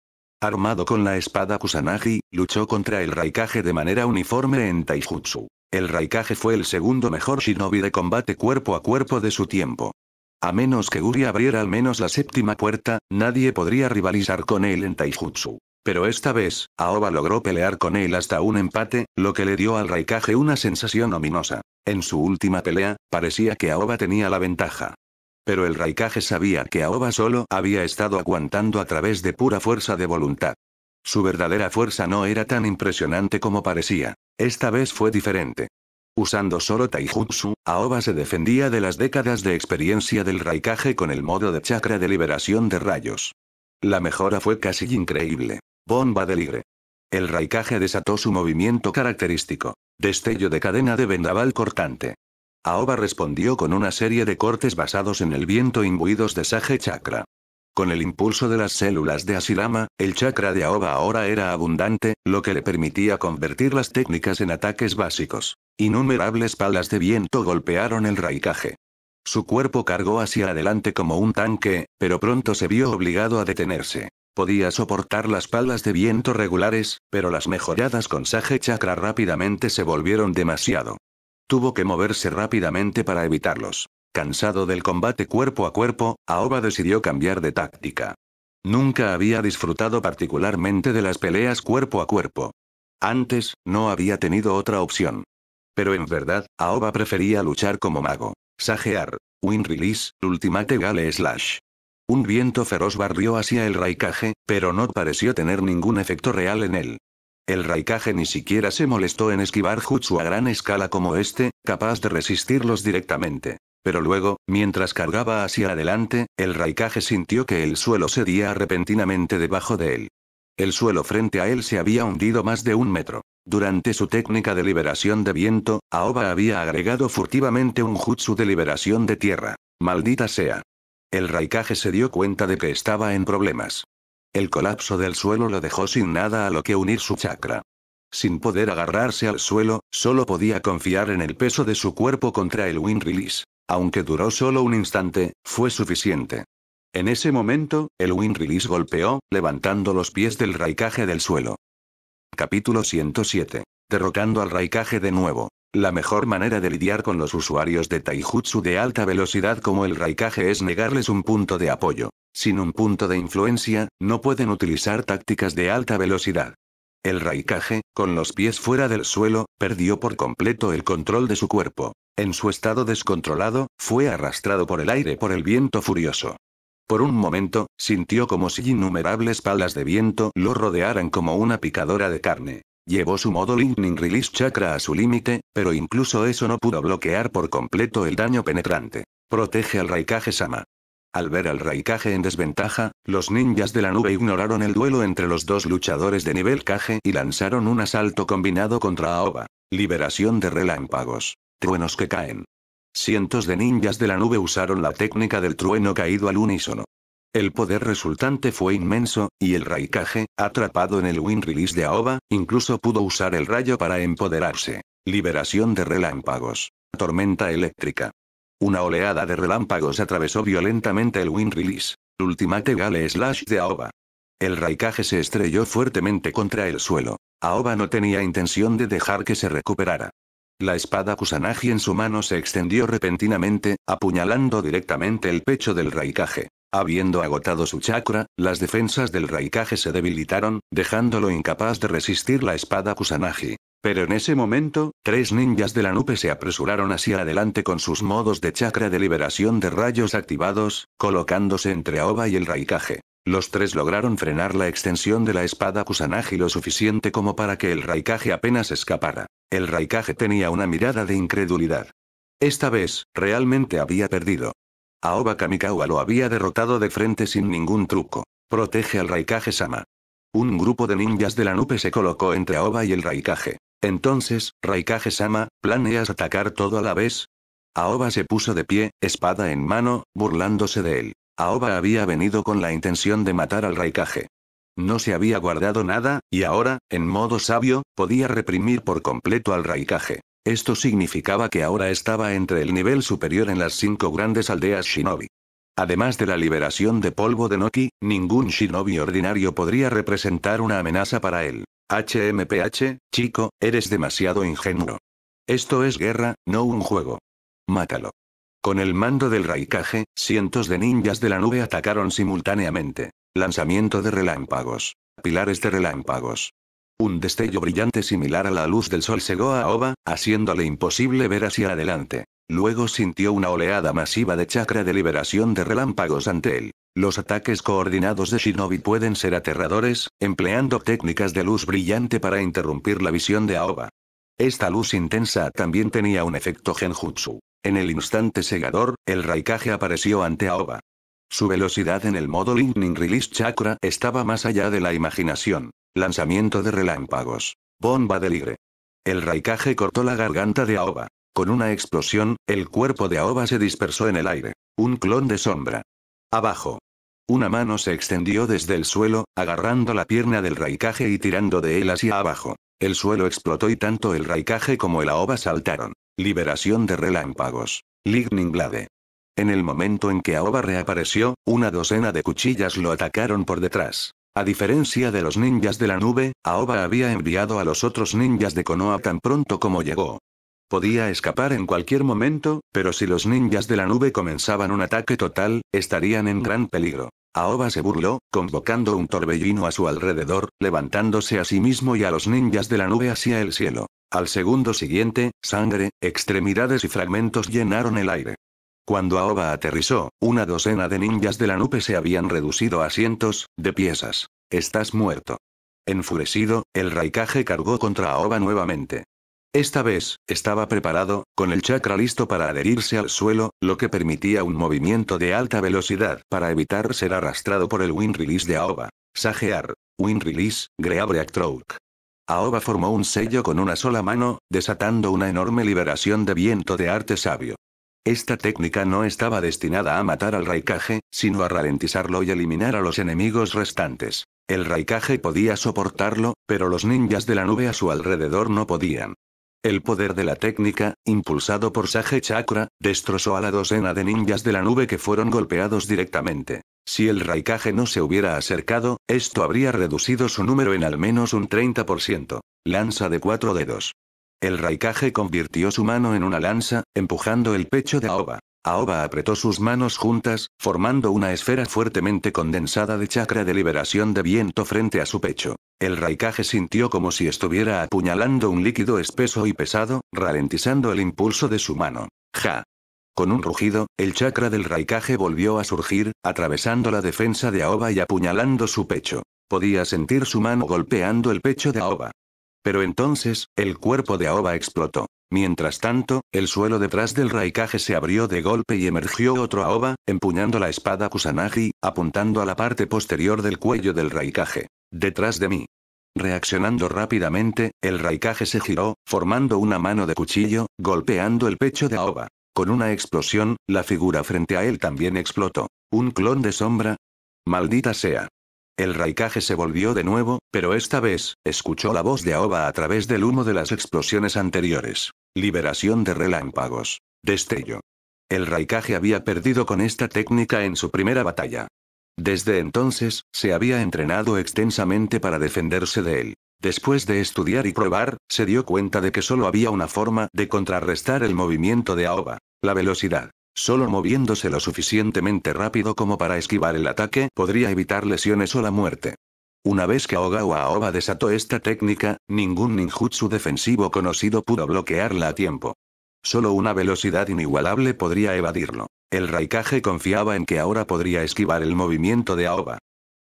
Armado con la espada Kusanagi, luchó contra el Raikage de manera uniforme en Taijutsu. El Raikage fue el segundo mejor shinobi de combate cuerpo a cuerpo de su tiempo. A menos que Uri abriera al menos la 7ª puerta, nadie podría rivalizar con él en Taijutsu. Pero esta vez, Aoba logró pelear con él hasta un empate, lo que le dio al Raikage una sensación ominosa. En su última pelea, parecía que Aoba tenía la ventaja. Pero el Raikage sabía que Aoba solo había estado aguantando a través de pura fuerza de voluntad. Su verdadera fuerza no era tan impresionante como parecía. Esta vez fue diferente. Usando solo Taijutsu, Aoba se defendía de las décadas de experiencia del Raikage con el modo de chakra de liberación de rayos. La mejora fue casi increíble. Bomba de ligre. El Raikage desató su movimiento característico. Destello de cadena de vendaval cortante. Aoba respondió con una serie de cortes basados en el viento imbuidos de Sage Chakra. Con el impulso de las células de Hashirama, el chakra de Aoba ahora era abundante, lo que le permitía convertir las técnicas en ataques básicos. Innumerables palas de viento golpearon el Raikage. Su cuerpo cargó hacia adelante como un tanque, pero pronto se vio obligado a detenerse. Podía soportar las palas de viento regulares, pero las mejoradas con Sage Chakra rápidamente se volvieron demasiado. Tuvo que moverse rápidamente para evitarlos. Cansado del combate cuerpo a cuerpo, Aoba decidió cambiar de táctica. Nunca había disfrutado particularmente de las peleas cuerpo a cuerpo. Antes, no había tenido otra opción. Pero en verdad, Aoba prefería luchar como mago. Sagear. Wind Release, Ultimate Gale Slash. Un viento feroz barrió hacia el Raikage, pero no pareció tener ningún efecto real en él. El Raikage ni siquiera se molestó en esquivar jutsu a gran escala como este, capaz de resistirlos directamente. Pero luego, mientras cargaba hacia adelante, el Raikage sintió que el suelo cedía repentinamente debajo de él. El suelo frente a él se había hundido más de 1 metro. Durante su técnica de liberación de viento, Aoba había agregado furtivamente un jutsu de liberación de tierra. Maldita sea. El Raikage se dio cuenta de que estaba en problemas. El colapso del suelo lo dejó sin nada a lo que unir su chakra. Sin poder agarrarse al suelo, solo podía confiar en el peso de su cuerpo contra el Wind Release. Aunque duró solo un instante, fue suficiente. En ese momento, el Wind Release golpeó, levantando los pies del Raikage del suelo. Capítulo 107. Derrocando al Raikage de nuevo. La mejor manera de lidiar con los usuarios de taijutsu de alta velocidad como el Raikage es negarles un punto de apoyo. Sin un punto de influencia, no pueden utilizar tácticas de alta velocidad. El Raikage, con los pies fuera del suelo, perdió por completo el control de su cuerpo. En su estado descontrolado, fue arrastrado por el aire por el viento furioso. Por un momento, sintió como si innumerables palas de viento lo rodearan como una picadora de carne. Llevó su modo Lightning Release Chakra a su límite, pero incluso eso no pudo bloquear por completo el daño penetrante. Protege al Raikage-sama. Al ver al Raikage en desventaja, los ninjas de la nube ignoraron el duelo entre los dos luchadores de nivel Kage y lanzaron un asalto combinado contra Aoba. Liberación de relámpagos. Truenos que caen. Cientos de ninjas de la nube usaron la técnica del trueno caído al unísono. El poder resultante fue inmenso, y el Raikage, atrapado en el Wind Release de Aoba, incluso pudo usar el rayo para empoderarse. Liberación de relámpagos. Tormenta eléctrica. Una oleada de relámpagos atravesó violentamente el Wind Release. Ultimate Gale Slash de Aoba. El Raikage se estrelló fuertemente contra el suelo. Aoba no tenía intención de dejar que se recuperara. La espada Kusanagi en su mano se extendió repentinamente, apuñalando directamente el pecho del Raikage. Habiendo agotado su chakra, las defensas del Raikage se debilitaron, dejándolo incapaz de resistir la espada Kusanagi. Pero en ese momento, 3 ninjas de la nube se apresuraron hacia adelante con sus modos de chakra de liberación de rayos activados, colocándose entre Aoba y el Raikage. Los 3 lograron frenar la extensión de la espada Kusanagi lo suficiente como para que el Raikage apenas escapara. El Raikage tenía una mirada de incredulidad. Esta vez, realmente había perdido. Aoba Kamikawa lo había derrotado de frente sin ningún truco. Protege al Raikage-sama. Un grupo de ninjas de la nube se colocó entre Aoba y el Raikage. Entonces, Raikage-sama, ¿planeas atacar todo a la vez? Aoba se puso de pie, espada en mano, burlándose de él. Aoba había venido con la intención de matar al Raikage. No se había guardado nada, y ahora, en modo sabio, podía reprimir por completo al Raikage. Esto significaba que ahora estaba entre el nivel superior en las 5 grandes aldeas shinobi. Además de la liberación de polvo de Noki, ningún shinobi ordinario podría representar una amenaza para él. HMPH, chico, eres demasiado ingenuo. Esto es guerra, no un juego. Mátalo. Con el mando del Raikage, cientos de ninjas de la nube atacaron simultáneamente. Lanzamiento de relámpagos. Pilares de relámpagos. Un destello brillante similar a la luz del sol cegó a Aoba, haciéndole imposible ver hacia adelante. Luego sintió una oleada masiva de chakra de liberación de relámpagos ante él. Los ataques coordinados de Shinobi pueden ser aterradores, empleando técnicas de luz brillante para interrumpir la visión de Aoba. Esta luz intensa también tenía un efecto genjutsu. En el instante cegador, el Raikage apareció ante Aoba. Su velocidad en el modo Lightning Release Chakra estaba más allá de la imaginación. Lanzamiento de relámpagos. Bomba de ligre. El Raikage cortó la garganta de Aoba. Con una explosión, el cuerpo de Aoba se dispersó en el aire. Un clon de sombra. Abajo. Una mano se extendió desde el suelo, agarrando la pierna del Raikage y tirando de él hacia abajo. El suelo explotó y tanto el Raikage como el Aoba saltaron. Liberación de relámpagos. Lightning Blade. En el momento en que Aoba reapareció, una docena de cuchillas lo atacaron por detrás. A diferencia de los ninjas de la nube, Aoba había enviado a los otros ninjas de Konoha tan pronto como llegó. Podía escapar en cualquier momento, pero si los ninjas de la nube comenzaban un ataque total, estarían en gran peligro. Aoba se burló, convocando un torbellino a su alrededor, levantándose a sí mismo y a los ninjas de la nube hacia el cielo. Al segundo siguiente, sangre, extremidades y fragmentos llenaron el aire. Cuando Aoba aterrizó, una docena de ninjas de la nube se habían reducido a cientos de piezas. Estás muerto. Enfurecido, el Raikage cargó contra Aoba nuevamente. Esta vez, estaba preparado, con el chakra listo para adherirse al suelo, lo que permitía un movimiento de alta velocidad para evitar ser arrastrado por el Wind Release de Aoba. Sagear. Wind Release, Greabreak Stroke. Aoba formó un sello con una sola mano, desatando una enorme liberación de viento de arte sabio. Esta técnica no estaba destinada a matar al Raikage, sino a ralentizarlo y eliminar a los enemigos restantes. El Raikage podía soportarlo, pero los ninjas de la nube a su alrededor no podían. El poder de la técnica, impulsado por Sage Chakra, destrozó a la docena de ninjas de la nube que fueron golpeados directamente. Si el Raikage no se hubiera acercado, esto habría reducido su número en al menos un 30%. Lanza de 4 dedos. El Raikage convirtió su mano en una lanza, empujando el pecho de Aoba. Aoba apretó sus manos juntas, formando una esfera fuertemente condensada de chakra de liberación de viento frente a su pecho. El Raikage sintió como si estuviera apuñalando un líquido espeso y pesado, ralentizando el impulso de su mano. ¡Ja! Con un rugido, el chakra del Raikage volvió a surgir, atravesando la defensa de Aoba y apuñalando su pecho. Podía sentir su mano golpeando el pecho de Aoba. Pero entonces, el cuerpo de Aoba explotó. Mientras tanto, el suelo detrás del Raikage se abrió de golpe y emergió otro Aoba, empuñando la espada Kusanagi, apuntando a la parte posterior del cuello del Raikage. Detrás de mí. Reaccionando rápidamente, el Raikage se giró, formando una mano de cuchillo, golpeando el pecho de Aoba. Con una explosión, la figura frente a él también explotó. ¿Un clon de sombra? Maldita sea. El Raikage se volvió de nuevo, pero esta vez, escuchó la voz de Aoba a través del humo de las explosiones anteriores. Liberación de relámpagos. Destello. El Raikage había perdido con esta técnica en su primera batalla. Desde entonces, se había entrenado extensamente para defenderse de él. Después de estudiar y probar, se dio cuenta de que solo había una forma de contrarrestar el movimiento de Aoba: la velocidad. Solo moviéndose lo suficientemente rápido como para esquivar el ataque podría evitar lesiones o la muerte. Una vez que Aoba desató esta técnica, ningún ninjutsu defensivo conocido pudo bloquearla a tiempo. Solo una velocidad inigualable podría evadirlo. El Raikage confiaba en que ahora podría esquivar el movimiento de Aoba.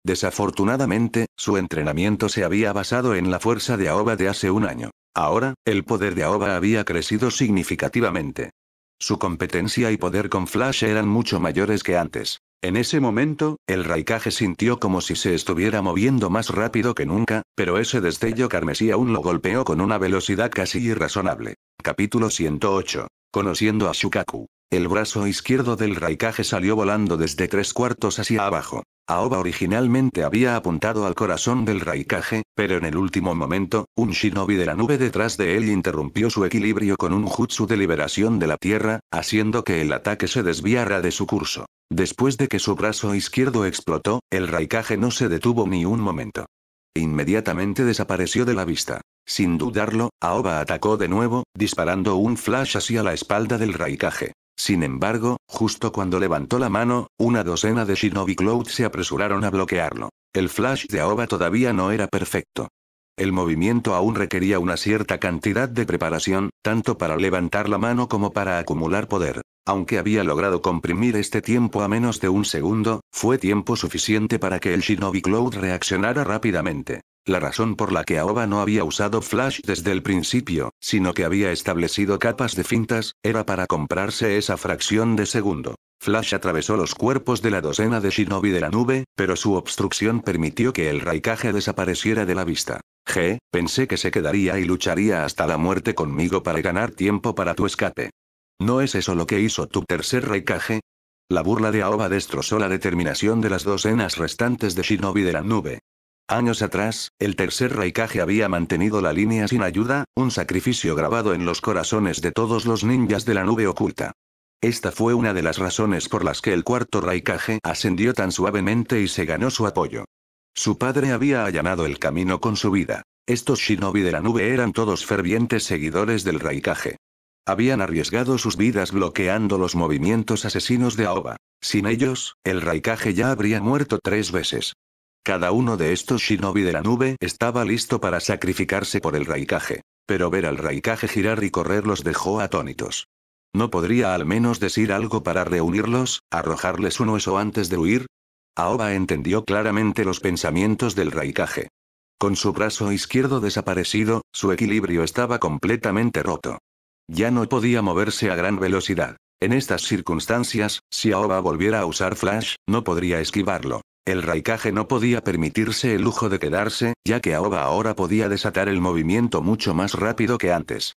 Desafortunadamente, su entrenamiento se había basado en la fuerza de Aoba de hace un año. Ahora, el poder de Aoba había crecido significativamente. Su competencia y poder con Flash eran mucho mayores que antes. En ese momento, el Raikage sintió como si se estuviera moviendo más rápido que nunca, pero ese destello carmesí aún lo golpeó con una velocidad casi irrazonable. Capítulo 108. Conociendo a Shukaku. El brazo izquierdo del Raikage salió volando desde 3/4 hacia abajo. Aoba originalmente había apuntado al corazón del Raikage, pero en el último momento, un shinobi de la nube detrás de él interrumpió su equilibrio con un jutsu de liberación de la tierra, haciendo que el ataque se desviara de su curso. Después de que su brazo izquierdo explotó, el Raikage no se detuvo ni un momento. Inmediatamente desapareció de la vista. Sin dudarlo, Aoba atacó de nuevo, disparando un flash hacia la espalda del Raikage. Sin embargo, justo cuando levantó la mano, una docena de Shinobi Cloud se apresuraron a bloquearlo. El flash de Aoba todavía no era perfecto. El movimiento aún requería una cierta cantidad de preparación, tanto para levantar la mano como para acumular poder. Aunque había logrado comprimir este tiempo a menos de un segundo, fue tiempo suficiente para que el Shinobi Cloud reaccionara rápidamente. La razón por la que Aoba no había usado Flash desde el principio, sino que había establecido capas de fintas, era para comprarse esa fracción de segundo. Flash atravesó los cuerpos de la docena de Shinobi de la nube, pero su obstrucción permitió que el Raikage desapareciera de la vista. Pensé que se quedaría y lucharía hasta la muerte conmigo para ganar tiempo para tu escape. ¿No es eso lo que hizo tu tercer Raikage? La burla de Aoba destrozó la determinación de las docenas restantes de shinobi de la nube. Años atrás, el tercer Raikage había mantenido la línea sin ayuda, un sacrificio grabado en los corazones de todos los ninjas de la nube oculta. Esta fue una de las razones por las que el cuarto Raikage ascendió tan suavemente y se ganó su apoyo. Su padre había allanado el camino con su vida. Estos shinobi de la nube eran todos fervientes seguidores del Raikage. Habían arriesgado sus vidas bloqueando los movimientos asesinos de Aoba. Sin ellos, el Raikage ya habría muerto 3 veces. Cada uno de estos shinobi de la nube estaba listo para sacrificarse por el Raikage. Pero ver al Raikage girar y correr los dejó atónitos. ¿No podría al menos decir algo para reunirlos, arrojarles un hueso antes de huir? Aoba entendió claramente los pensamientos del Raikage. Con su brazo izquierdo desaparecido, su equilibrio estaba completamente roto. Ya no podía moverse a gran velocidad. En estas circunstancias, si Aoba volviera a usar Flash, no podría esquivarlo. El Raikage no podía permitirse el lujo de quedarse, ya que Aoba ahora podía desatar el movimiento mucho más rápido que antes.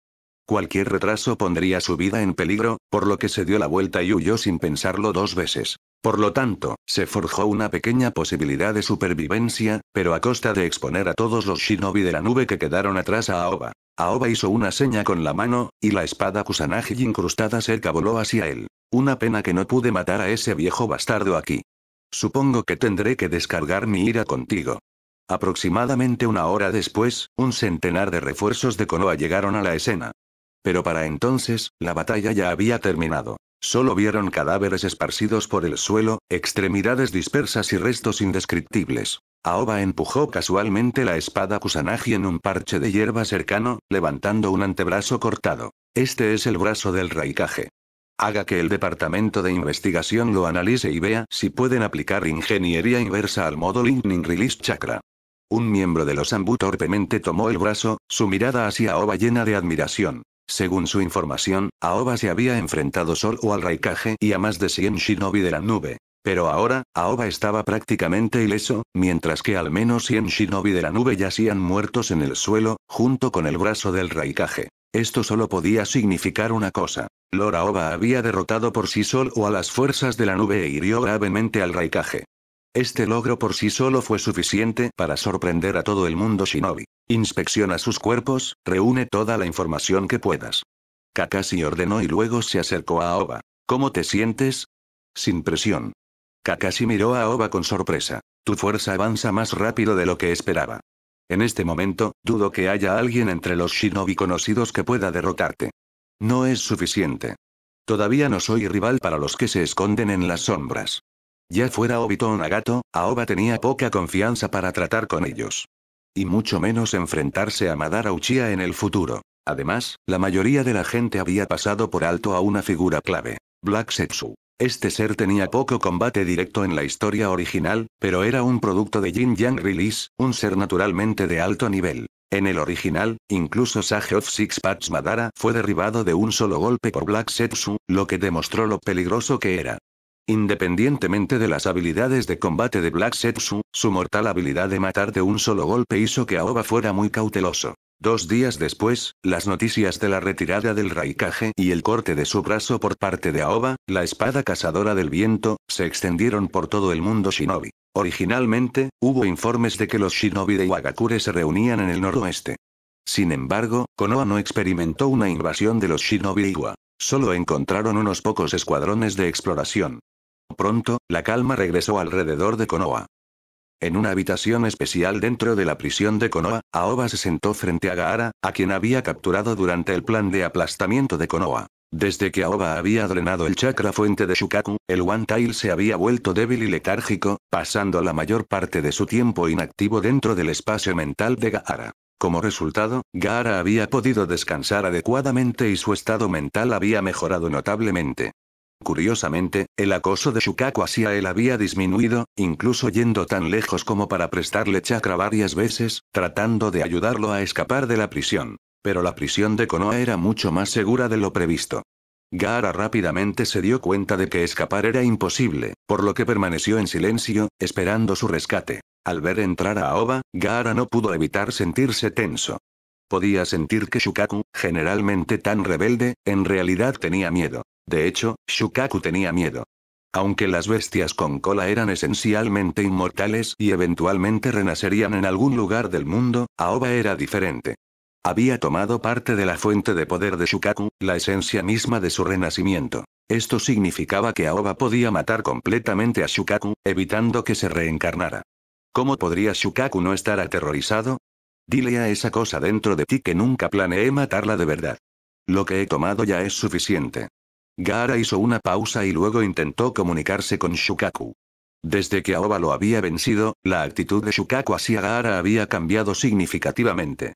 Cualquier retraso pondría su vida en peligro, por lo que se dio la vuelta y huyó sin pensarlo 2 veces. Por lo tanto, se forjó una pequeña posibilidad de supervivencia, pero a costa de exponer a todos los shinobi de la nube que quedaron atrás a Aoba. Aoba hizo una seña con la mano, y la espada Kusanagi incrustada cerca voló hacia él. Una pena que no pude matar a ese viejo bastardo aquí. Supongo que tendré que descargar mi ira contigo. Aproximadamente 1 hora después, un centenar de refuerzos de Konoha llegaron a la escena. Pero para entonces, la batalla ya había terminado. Solo vieron cadáveres esparcidos por el suelo, extremidades dispersas y restos indescriptibles. Aoba empujó casualmente la espada Kusanagi en un parche de hierba cercano, levantando un antebrazo cortado. Este es el brazo del Raikage. Haga que el departamento de investigación lo analice y vea si pueden aplicar ingeniería inversa al modo Lightning Release Chakra. Un miembro de los Anbu torpemente tomó el brazo, su mirada hacia Aoba llena de admiración. Según su información, Aoba se había enfrentado solo al Raikage y a más de 100 shinobi de la nube. Pero ahora, Aoba estaba prácticamente ileso, mientras que al menos 100 shinobi de la nube yacían muertos en el suelo, junto con el brazo del Raikage. Esto solo podía significar una cosa. Lord Aoba había derrotado por sí solo a las fuerzas de la nube e hirió gravemente al Raikage. Este logro por sí solo fue suficiente para sorprender a todo el mundo shinobi. Inspecciona sus cuerpos, reúne toda la información que puedas. Kakashi ordenó y luego se acercó a Aoba. ¿Cómo te sientes? Sin presión. Kakashi miró a Aoba con sorpresa. Tu fuerza avanza más rápido de lo que esperaba. En este momento, dudo que haya alguien entre los shinobi conocidos que pueda derrotarte. No es suficiente. Todavía no soy rival para los que se esconden en las sombras. Ya fuera Obito o Nagato, Aoba tenía poca confianza para tratar con ellos. Y mucho menos enfrentarse a Madara Uchiha en el futuro. Además, la mayoría de la gente había pasado por alto a una figura clave. Black Zetsu. Este ser tenía poco combate directo en la historia original, pero era un producto de Yin Yang Release, un ser naturalmente de alto nivel. En el original, incluso Sage of Six Paths Madara fue derribado de un solo golpe por Black Zetsu, lo que demostró lo peligroso que era. Independientemente de las habilidades de combate de Black Zetsu, su mortal habilidad de matar de un solo golpe hizo que Aoba fuera muy cauteloso. 2 días después, las noticias de la retirada del Raikage y el corte de su brazo por parte de Aoba, la espada cazadora del viento, se extendieron por todo el mundo shinobi. Originalmente, hubo informes de que los shinobi de Iwagakure se reunían en el noroeste. Sin embargo, Konoha no experimentó una invasión de los shinobi de Iwa. Solo encontraron unos pocos escuadrones de exploración. Pronto, la calma regresó alrededor de Konoha. En una habitación especial dentro de la prisión de Konoha, Aoba se sentó frente a Gaara, a quien había capturado durante el plan de aplastamiento de Konoha. Desde que Aoba había drenado el chakra fuente de Shukaku, el One Tail se había vuelto débil y letárgico, pasando la mayor parte de su tiempo inactivo dentro del espacio mental de Gaara. Como resultado, Gaara había podido descansar adecuadamente y su estado mental había mejorado notablemente. Curiosamente, el acoso de Shukaku hacia él había disminuido, incluso yendo tan lejos como para prestarle chakra varias veces, tratando de ayudarlo a escapar de la prisión. Pero la prisión de Konoha era mucho más segura de lo previsto. Gaara rápidamente se dio cuenta de que escapar era imposible, por lo que permaneció en silencio, esperando su rescate. Al ver entrar a Aoba, Gaara no pudo evitar sentirse tenso. Podía sentir que Shukaku, generalmente tan rebelde, en realidad tenía miedo. De hecho, Shukaku tenía miedo. Aunque las bestias con cola eran esencialmente inmortales y eventualmente renacerían en algún lugar del mundo, Aoba era diferente. Había tomado parte de la fuente de poder de Shukaku, la esencia misma de su renacimiento. Esto significaba que Aoba podía matar completamente a Shukaku, evitando que se reencarnara. ¿Cómo podría Shukaku no estar aterrorizado? Dile a esa cosa dentro de ti que nunca planeé matarla de verdad. Lo que he tomado ya es suficiente. Gaara hizo una pausa y luego intentó comunicarse con Shukaku. Desde que Aoba lo había vencido, la actitud de Shukaku hacia Gaara había cambiado significativamente.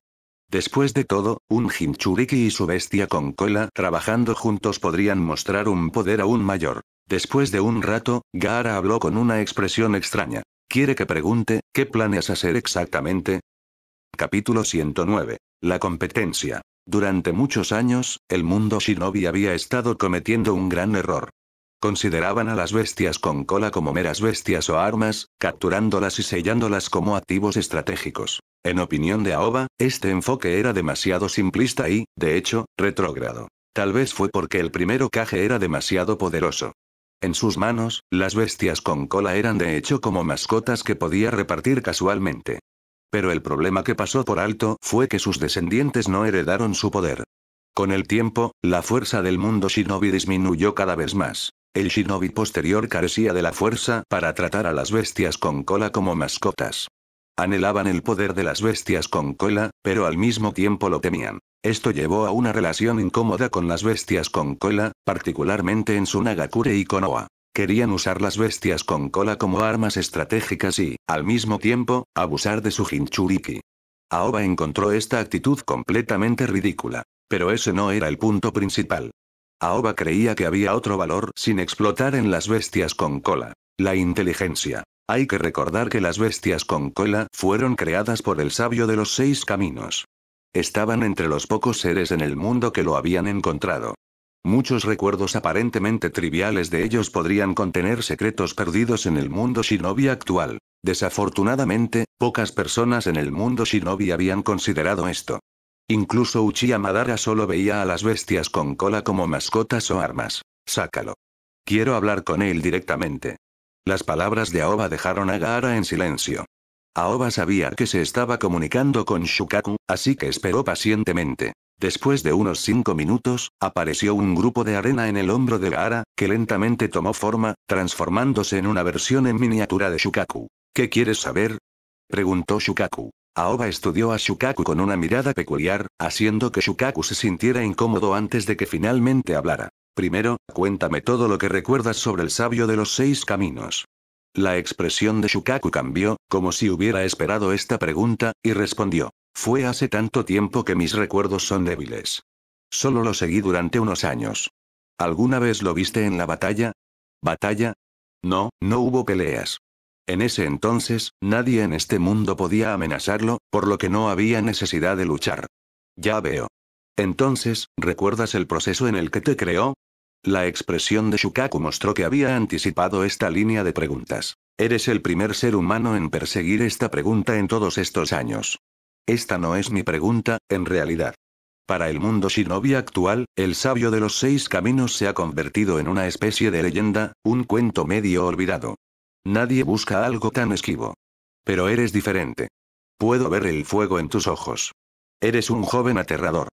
Después de todo, un Jinchuriki y su bestia con cola trabajando juntos podrían mostrar un poder aún mayor. Después de un rato, Gaara habló con una expresión extraña. ¿Quiere que pregunte, qué planeas hacer exactamente? Capítulo 109. La competencia. Durante muchos años, el mundo shinobi había estado cometiendo un gran error. Consideraban a las bestias con cola como meras bestias o armas, capturándolas y sellándolas como activos estratégicos. En opinión de Aoba, este enfoque era demasiado simplista y, de hecho, retrógrado. Tal vez fue porque el primer Hokage era demasiado poderoso. En sus manos, las bestias con cola eran de hecho como mascotas que podía repartir casualmente. Pero el problema que pasó por alto fue que sus descendientes no heredaron su poder. Con el tiempo, la fuerza del mundo shinobi disminuyó cada vez más. El shinobi posterior carecía de la fuerza para tratar a las bestias con cola como mascotas. Anhelaban el poder de las bestias con cola, pero al mismo tiempo lo temían. Esto llevó a una relación incómoda con las bestias con cola, particularmente en Sunagakure y Konoha. Querían usar las bestias con cola como armas estratégicas y, al mismo tiempo, abusar de su Jinchuriki. Aoba encontró esta actitud completamente ridícula. Pero ese no era el punto principal. Aoba creía que había otro valor sin explotar en las bestias con cola: la inteligencia. Hay que recordar que las bestias con cola fueron creadas por el sabio de los 6 caminos. Estaban entre los pocos seres en el mundo que lo habían encontrado. Muchos recuerdos aparentemente triviales de ellos podrían contener secretos perdidos en el mundo shinobi actual. Desafortunadamente, pocas personas en el mundo shinobi habían considerado esto. Incluso Uchiha Madara solo veía a las bestias con cola como mascotas o armas. Sácalo. Quiero hablar con él directamente. Las palabras de Aoba dejaron a Gaara en silencio. Aoba sabía que se estaba comunicando con Shukaku, así que esperó pacientemente. Después de unos 5 minutos, apareció un grupo de arena en el hombro de Gaara, que lentamente tomó forma, transformándose en una versión en miniatura de Shukaku. ¿Qué quieres saber?, preguntó Shukaku. Aoba estudió a Shukaku con una mirada peculiar, haciendo que Shukaku se sintiera incómodo antes de que finalmente hablara. Primero, cuéntame todo lo que recuerdas sobre el sabio de los 6 caminos. La expresión de Shukaku cambió, como si hubiera esperado esta pregunta, y respondió. Fue hace tanto tiempo que mis recuerdos son débiles. Solo lo seguí durante unos años. ¿Alguna vez lo viste en la batalla? ¿Batalla? No, no hubo peleas. En ese entonces, nadie en este mundo podía amenazarlo, por lo que no había necesidad de luchar. Ya veo. Entonces, ¿recuerdas el proceso en el que te creó? La expresión de Shukaku mostró que había anticipado esta línea de preguntas. Eres el primer ser humano en perseguir esta pregunta en todos estos años. Esta no es mi pregunta, en realidad. Para el mundo shinobi actual, el sabio de los 6 caminos se ha convertido en una especie de leyenda, un cuento medio olvidado. Nadie busca algo tan esquivo. Pero eres diferente. Puedo ver el fuego en tus ojos. Eres un joven aterrador.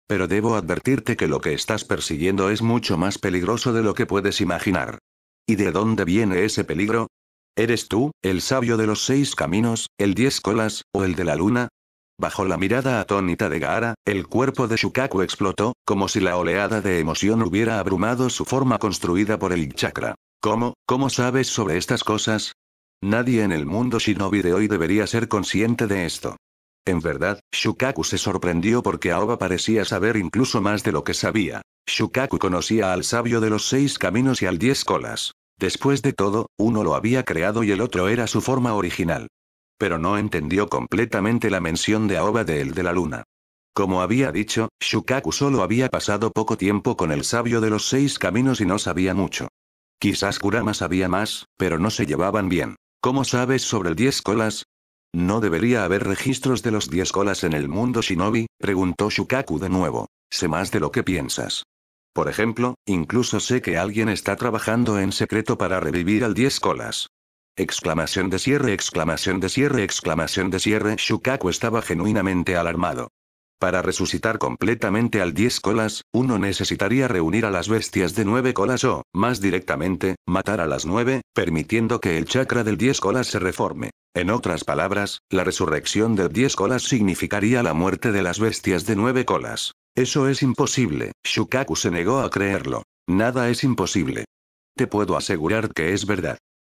Pero debo advertirte que lo que estás persiguiendo es mucho más peligroso de lo que puedes imaginar. ¿Y de dónde viene ese peligro? ¿Eres tú, el sabio de los 6 caminos, el 10 colas, o el de la luna? Bajo la mirada atónita de Gaara, el cuerpo de Shukaku explotó, como si la oleada de emoción hubiera abrumado su forma construida por el chakra. ¿Cómo sabes sobre estas cosas? Nadie en el mundo shinobi de hoy debería ser consciente de esto. En verdad, Shukaku se sorprendió porque Aoba parecía saber incluso más de lo que sabía. Shukaku conocía al sabio de los 6 caminos y al 10 colas. Después de todo, uno lo había creado y el otro era su forma original. Pero no entendió completamente la mención de Aoba de el de la luna. Como había dicho, Shukaku solo había pasado poco tiempo con el sabio de los 6 caminos y no sabía mucho. Quizás Kurama sabía más, pero no se llevaban bien. ¿Cómo sabes sobre el 10 colas? ¿No debería haber registros de los 10 colas en el mundo shinobi? Preguntó Shukaku de nuevo. Sé más de lo que piensas. Por ejemplo, incluso sé que alguien está trabajando en secreto para revivir al 10 colas. Exclamación de cierre, exclamación de cierre, exclamación de cierre. Shukaku estaba genuinamente alarmado. Para resucitar completamente al 10 colas, uno necesitaría reunir a las bestias de 9 colas o, más directamente, matar a las 9, permitiendo que el chakra del 10 colas se reforme. En otras palabras, la resurrección del 10 colas significaría la muerte de las bestias de 9 colas. Eso es imposible. Shukaku se negó a creerlo. Nada es imposible. Te puedo asegurar que es verdad.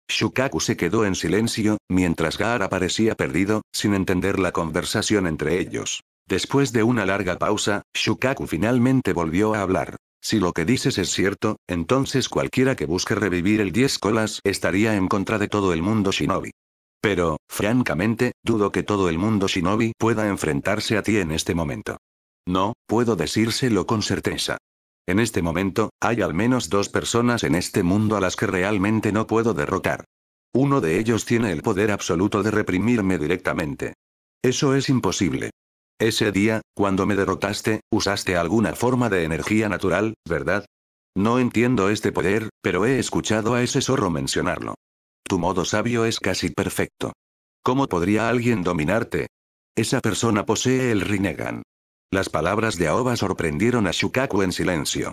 Shukaku se quedó en silencio, mientras Gaara parecía perdido, sin entender la conversación entre ellos. Después de una larga pausa, Shukaku finalmente volvió a hablar. Si lo que dices es cierto, entonces cualquiera que busque revivir el 10 colas estaría en contra de todo el mundo shinobi. Pero, francamente, dudo que todo el mundo shinobi pueda enfrentarse a ti en este momento. No, puedo decírselo con certeza. En este momento, hay al menos 2 personas en este mundo a las que realmente no puedo derrotar. Uno de ellos tiene el poder absoluto de reprimirme directamente. Eso es imposible. Ese día, cuando me derrotaste, usaste alguna forma de energía natural, ¿verdad? No entiendo este poder, pero he escuchado a ese zorro mencionarlo. Tu modo sabio es casi perfecto. ¿Cómo podría alguien dominarte? Esa persona posee el Rinnegan. Las palabras de Aoba sorprendieron a Shukaku en silencio.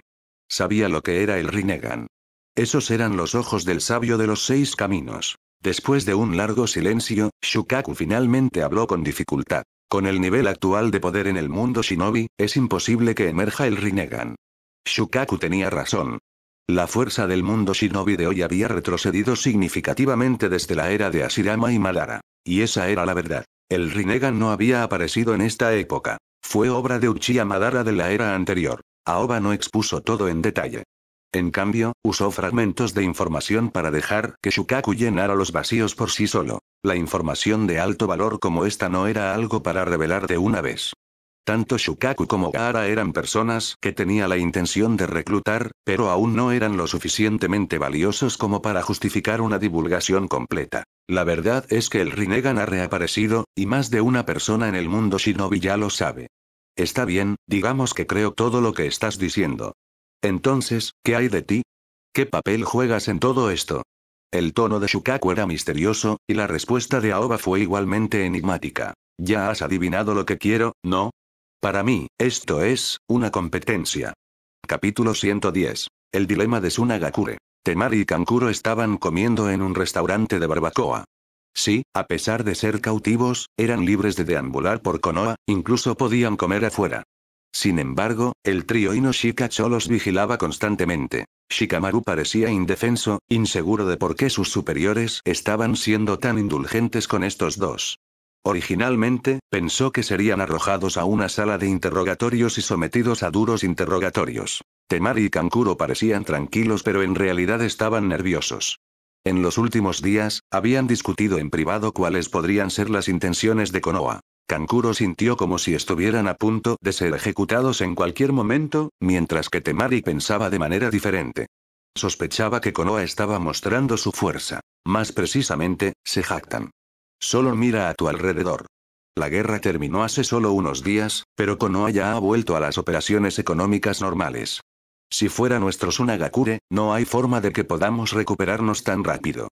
Sabía lo que era el Rinnegan. Esos eran los ojos del sabio de los 6 caminos. Después de un largo silencio, Shukaku finalmente habló con dificultad. Con el nivel actual de poder en el mundo shinobi, es imposible que emerja el Rinnegan. Shukaku tenía razón. La fuerza del mundo shinobi de hoy había retrocedido significativamente desde la era de Hashirama y Madara. Y esa era la verdad. El Rinnegan no había aparecido en esta época. Fue obra de Uchiha Madara de la era anterior. Aoba no expuso todo en detalle. En cambio, usó fragmentos de información para dejar que Shukaku llenara los vacíos por sí solo. La información de alto valor como esta no era algo para revelar de una vez. Tanto Shukaku como Gaara eran personas que tenía la intención de reclutar, pero aún no eran lo suficientemente valiosos como para justificar una divulgación completa. La verdad es que el Rinnegan ha reaparecido, y más de una persona en el mundo shinobi ya lo sabe. Está bien, digamos que creo todo lo que estás diciendo. Entonces, ¿qué hay de ti? ¿Qué papel juegas en todo esto? El tono de Shukaku era misterioso, y la respuesta de Aoba fue igualmente enigmática. Ya has adivinado lo que quiero, ¿no? Para mí, esto es una competencia. Capítulo 110. El dilema de Tsunagakure. Temari y Kankuro estaban comiendo en un restaurante de barbacoa. Sí, a pesar de ser cautivos, eran libres de deambular por Konoha, incluso podían comer afuera. Sin embargo, el trío Inoshikacho los vigilaba constantemente. Shikamaru parecía indefenso, inseguro de por qué sus superiores estaban siendo tan indulgentes con estos dos. Originalmente, pensó que serían arrojados a una sala de interrogatorios y sometidos a duros interrogatorios. Temari y Kankuro parecían tranquilos pero en realidad estaban nerviosos. En los últimos días, habían discutido en privado cuáles podrían ser las intenciones de Konoha. Kankuro sintió como si estuvieran a punto de ser ejecutados en cualquier momento, mientras que Temari pensaba de manera diferente. Sospechaba que Konoha estaba mostrando su fuerza. Más precisamente, se jactan. Solo mira a tu alrededor. La guerra terminó hace solo unos días, pero Konoha ya ha vuelto a las operaciones económicas normales. Si fuera nuestro Tsunagakure, no hay forma de que podamos recuperarnos tan rápido.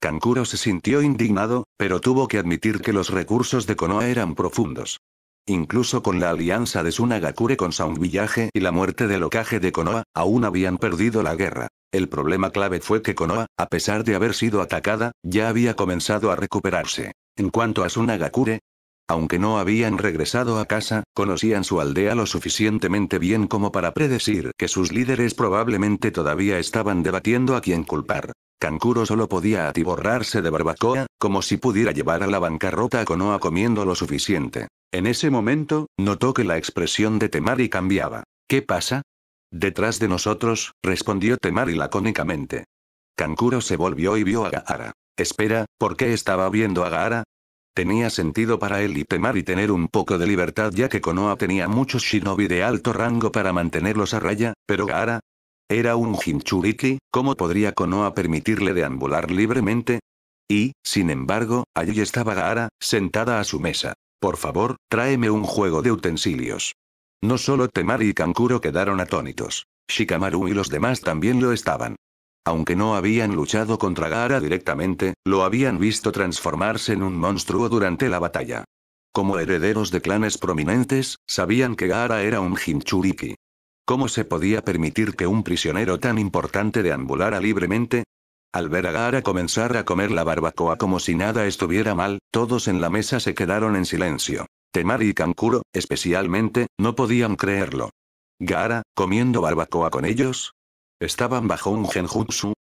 Kankuro se sintió indignado, pero tuvo que admitir que los recursos de Konoha eran profundos. Incluso con la alianza de Tsunagakure con Sound Village y la muerte del Hokage de Konoha, aún habían perdido la guerra. El problema clave fue que Konoha, a pesar de haber sido atacada, ya había comenzado a recuperarse. En cuanto a Tsunagakure, aunque no habían regresado a casa, conocían su aldea lo suficientemente bien como para predecir que sus líderes probablemente todavía estaban debatiendo a quién culpar. Kankuro solo podía atiborrarse de barbacoa, como si pudiera llevar a la bancarrota a Konoha comiendo lo suficiente. En ese momento, notó que la expresión de Temari cambiaba. ¿Qué pasa? Detrás de nosotros, respondió Temari lacónicamente. Kankuro se volvió y vio a Gaara. Espera, ¿por qué estaba viendo a Gaara? Tenía sentido para él y Temari tener un poco de libertad ya que Konoha tenía muchos shinobi de alto rango para mantenerlos a raya, pero Gaara era un Jinchuriki, ¿cómo podría Konoha permitirle deambular libremente? Y, sin embargo, allí estaba Gaara, sentada a su mesa. Por favor, tráeme un juego de utensilios. No solo Temari y Kankuro quedaron atónitos. Shikamaru y los demás también lo estaban. Aunque no habían luchado contra Gaara directamente, lo habían visto transformarse en un monstruo durante la batalla. Como herederos de clanes prominentes, sabían que Gaara era un Jinchuriki. ¿Cómo se podía permitir que un prisionero tan importante deambulara libremente? Al ver a Gaara comenzar a comer la barbacoa como si nada estuviera mal, todos en la mesa se quedaron en silencio. Temari y Kankuro, especialmente, no podían creerlo. ¿Gaara, comiendo barbacoa con ellos? ¿Estaban bajo un genjutsu?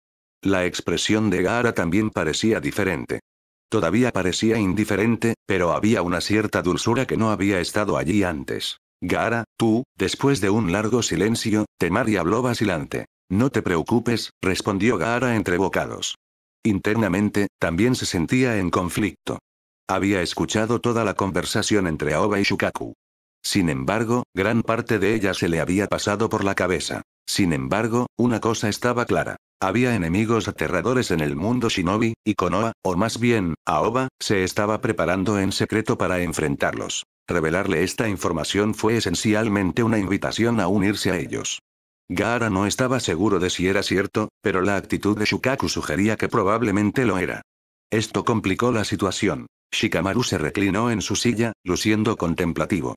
La expresión de Gaara también parecía diferente. Todavía parecía indiferente, pero había una cierta dulzura que no había estado allí antes. Gaara, tú, después de un largo silencio, Temari habló vacilante. No te preocupes, respondió Gaara entre bocados. Internamente, también se sentía en conflicto. Había escuchado toda la conversación entre Aoba y Shukaku. Sin embargo, gran parte de ella se le había pasado por la cabeza. Sin embargo, una cosa estaba clara. Había enemigos aterradores en el mundo shinobi, y Konoha, o más bien, Aoba, se estaba preparando en secreto para enfrentarlos. Revelarle esta información fue esencialmente una invitación a unirse a ellos. Gaara no estaba seguro de si era cierto, pero la actitud de Shukaku sugería que probablemente lo era. Esto complicó la situación. Shikamaru se reclinó en su silla, luciendo contemplativo.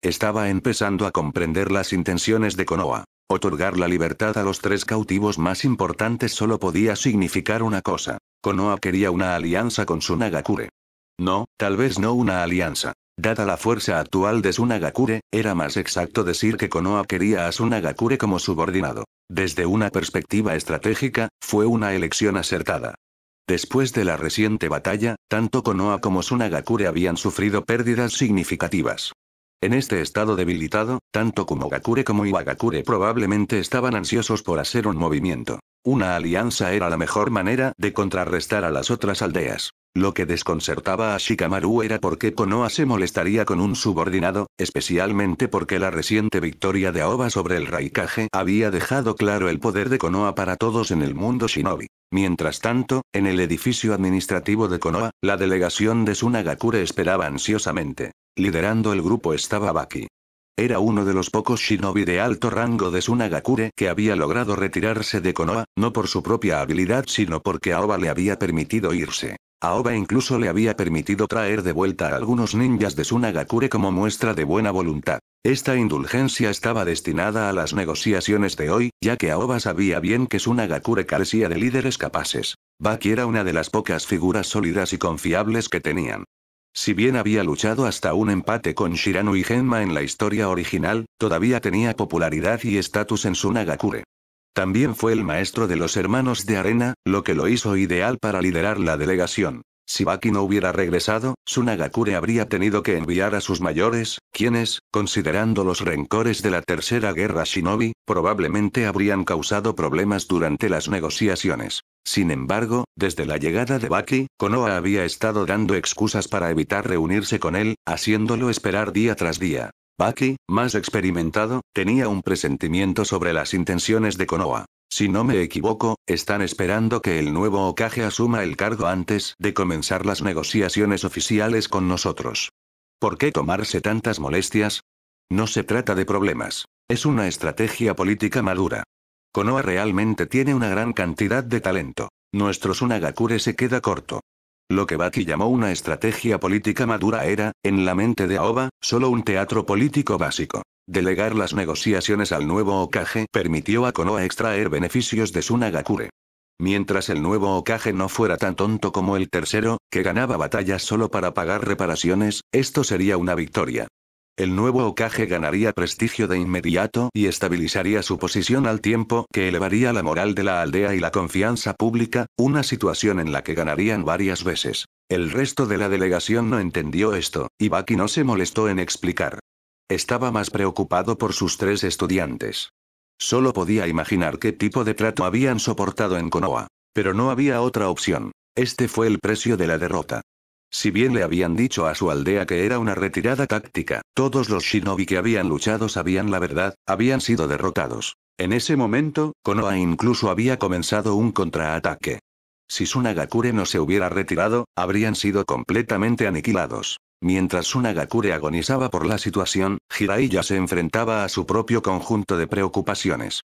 Estaba empezando a comprender las intenciones de Konoha. Otorgar la libertad a los 3 cautivos más importantes solo podía significar una cosa. Konoha quería una alianza con Tsunagakure. No, tal vez no una alianza. Dada la fuerza actual de Tsunagakure, era más exacto decir que Konoha quería a Tsunagakure como subordinado. Desde una perspectiva estratégica, fue una elección acertada. Después de la reciente batalla, tanto Konoha como Tsunagakure habían sufrido pérdidas significativas. En este estado debilitado, tanto Kumogakure como Iwagakure probablemente estaban ansiosos por hacer un movimiento. Una alianza era la mejor manera de contrarrestar a las otras aldeas. Lo que desconcertaba a Shikamaru era por qué Konoha se molestaría con un subordinado, especialmente porque la reciente victoria de Aoba sobre el Raikage había dejado claro el poder de Konoha para todos en el mundo shinobi. Mientras tanto, en el edificio administrativo de Konoha, la delegación de Tsunagakure esperaba ansiosamente. Liderando el grupo estaba Baki. Era uno de los pocos shinobi de alto rango de Tsunagakure que había logrado retirarse de Konoha, no por su propia habilidad sino porque Aoba le había permitido irse. Aoba incluso le había permitido traer de vuelta a algunos ninjas de Tsunagakure como muestra de buena voluntad. Esta indulgencia estaba destinada a las negociaciones de hoy, ya que Aoba sabía bien que Tsunagakure carecía de líderes capaces. Baki era una de las pocas figuras sólidas y confiables que tenían. Si bien había luchado hasta un empate con Shirano y Genma en la historia original, todavía tenía popularidad y estatus en Tsunagakure. También fue el maestro de los hermanos de arena, lo que lo hizo ideal para liderar la delegación. Si Baki no hubiera regresado, Tsunagakure habría tenido que enviar a sus mayores, quienes, considerando los rencores de la tercera guerra shinobi, probablemente habrían causado problemas durante las negociaciones. Sin embargo, desde la llegada de Baki, Konoha había estado dando excusas para evitar reunirse con él, haciéndolo esperar día tras día. Baki, más experimentado, tenía un presentimiento sobre las intenciones de Konoha. Si no me equivoco, están esperando que el nuevo Hokage asuma el cargo antes de comenzar las negociaciones oficiales con nosotros. ¿Por qué tomarse tantas molestias? No se trata de problemas. Es una estrategia política madura. Konoha realmente tiene una gran cantidad de talento. Nuestro Tsunagakure se queda corto. Lo que Baki llamó una estrategia política madura era, en la mente de Aoba, solo un teatro político básico. Delegar las negociaciones al nuevo Hokage permitió a Konoha extraer beneficios de Tsunagakure. Mientras el nuevo Hokage no fuera tan tonto como el tercero, que ganaba batallas solo para pagar reparaciones, esto sería una victoria. El nuevo Hokage ganaría prestigio de inmediato y estabilizaría su posición al tiempo que elevaría la moral de la aldea y la confianza pública, una situación en la que ganarían varias veces. El resto de la delegación no entendió esto, y Baki no se molestó en explicar. Estaba más preocupado por sus 3 estudiantes. Solo podía imaginar qué tipo de trato habían soportado en Konoha. Pero no había otra opción. Este fue el precio de la derrota. Si bien le habían dicho a su aldea que era una retirada táctica, todos los shinobi que habían luchado sabían la verdad, habían sido derrotados. En ese momento, Konoha incluso había comenzado un contraataque. Si Sunagakure no se hubiera retirado, habrían sido completamente aniquilados. Mientras Sunagakure agonizaba por la situación, Jiraiya se enfrentaba a su propio conjunto de preocupaciones.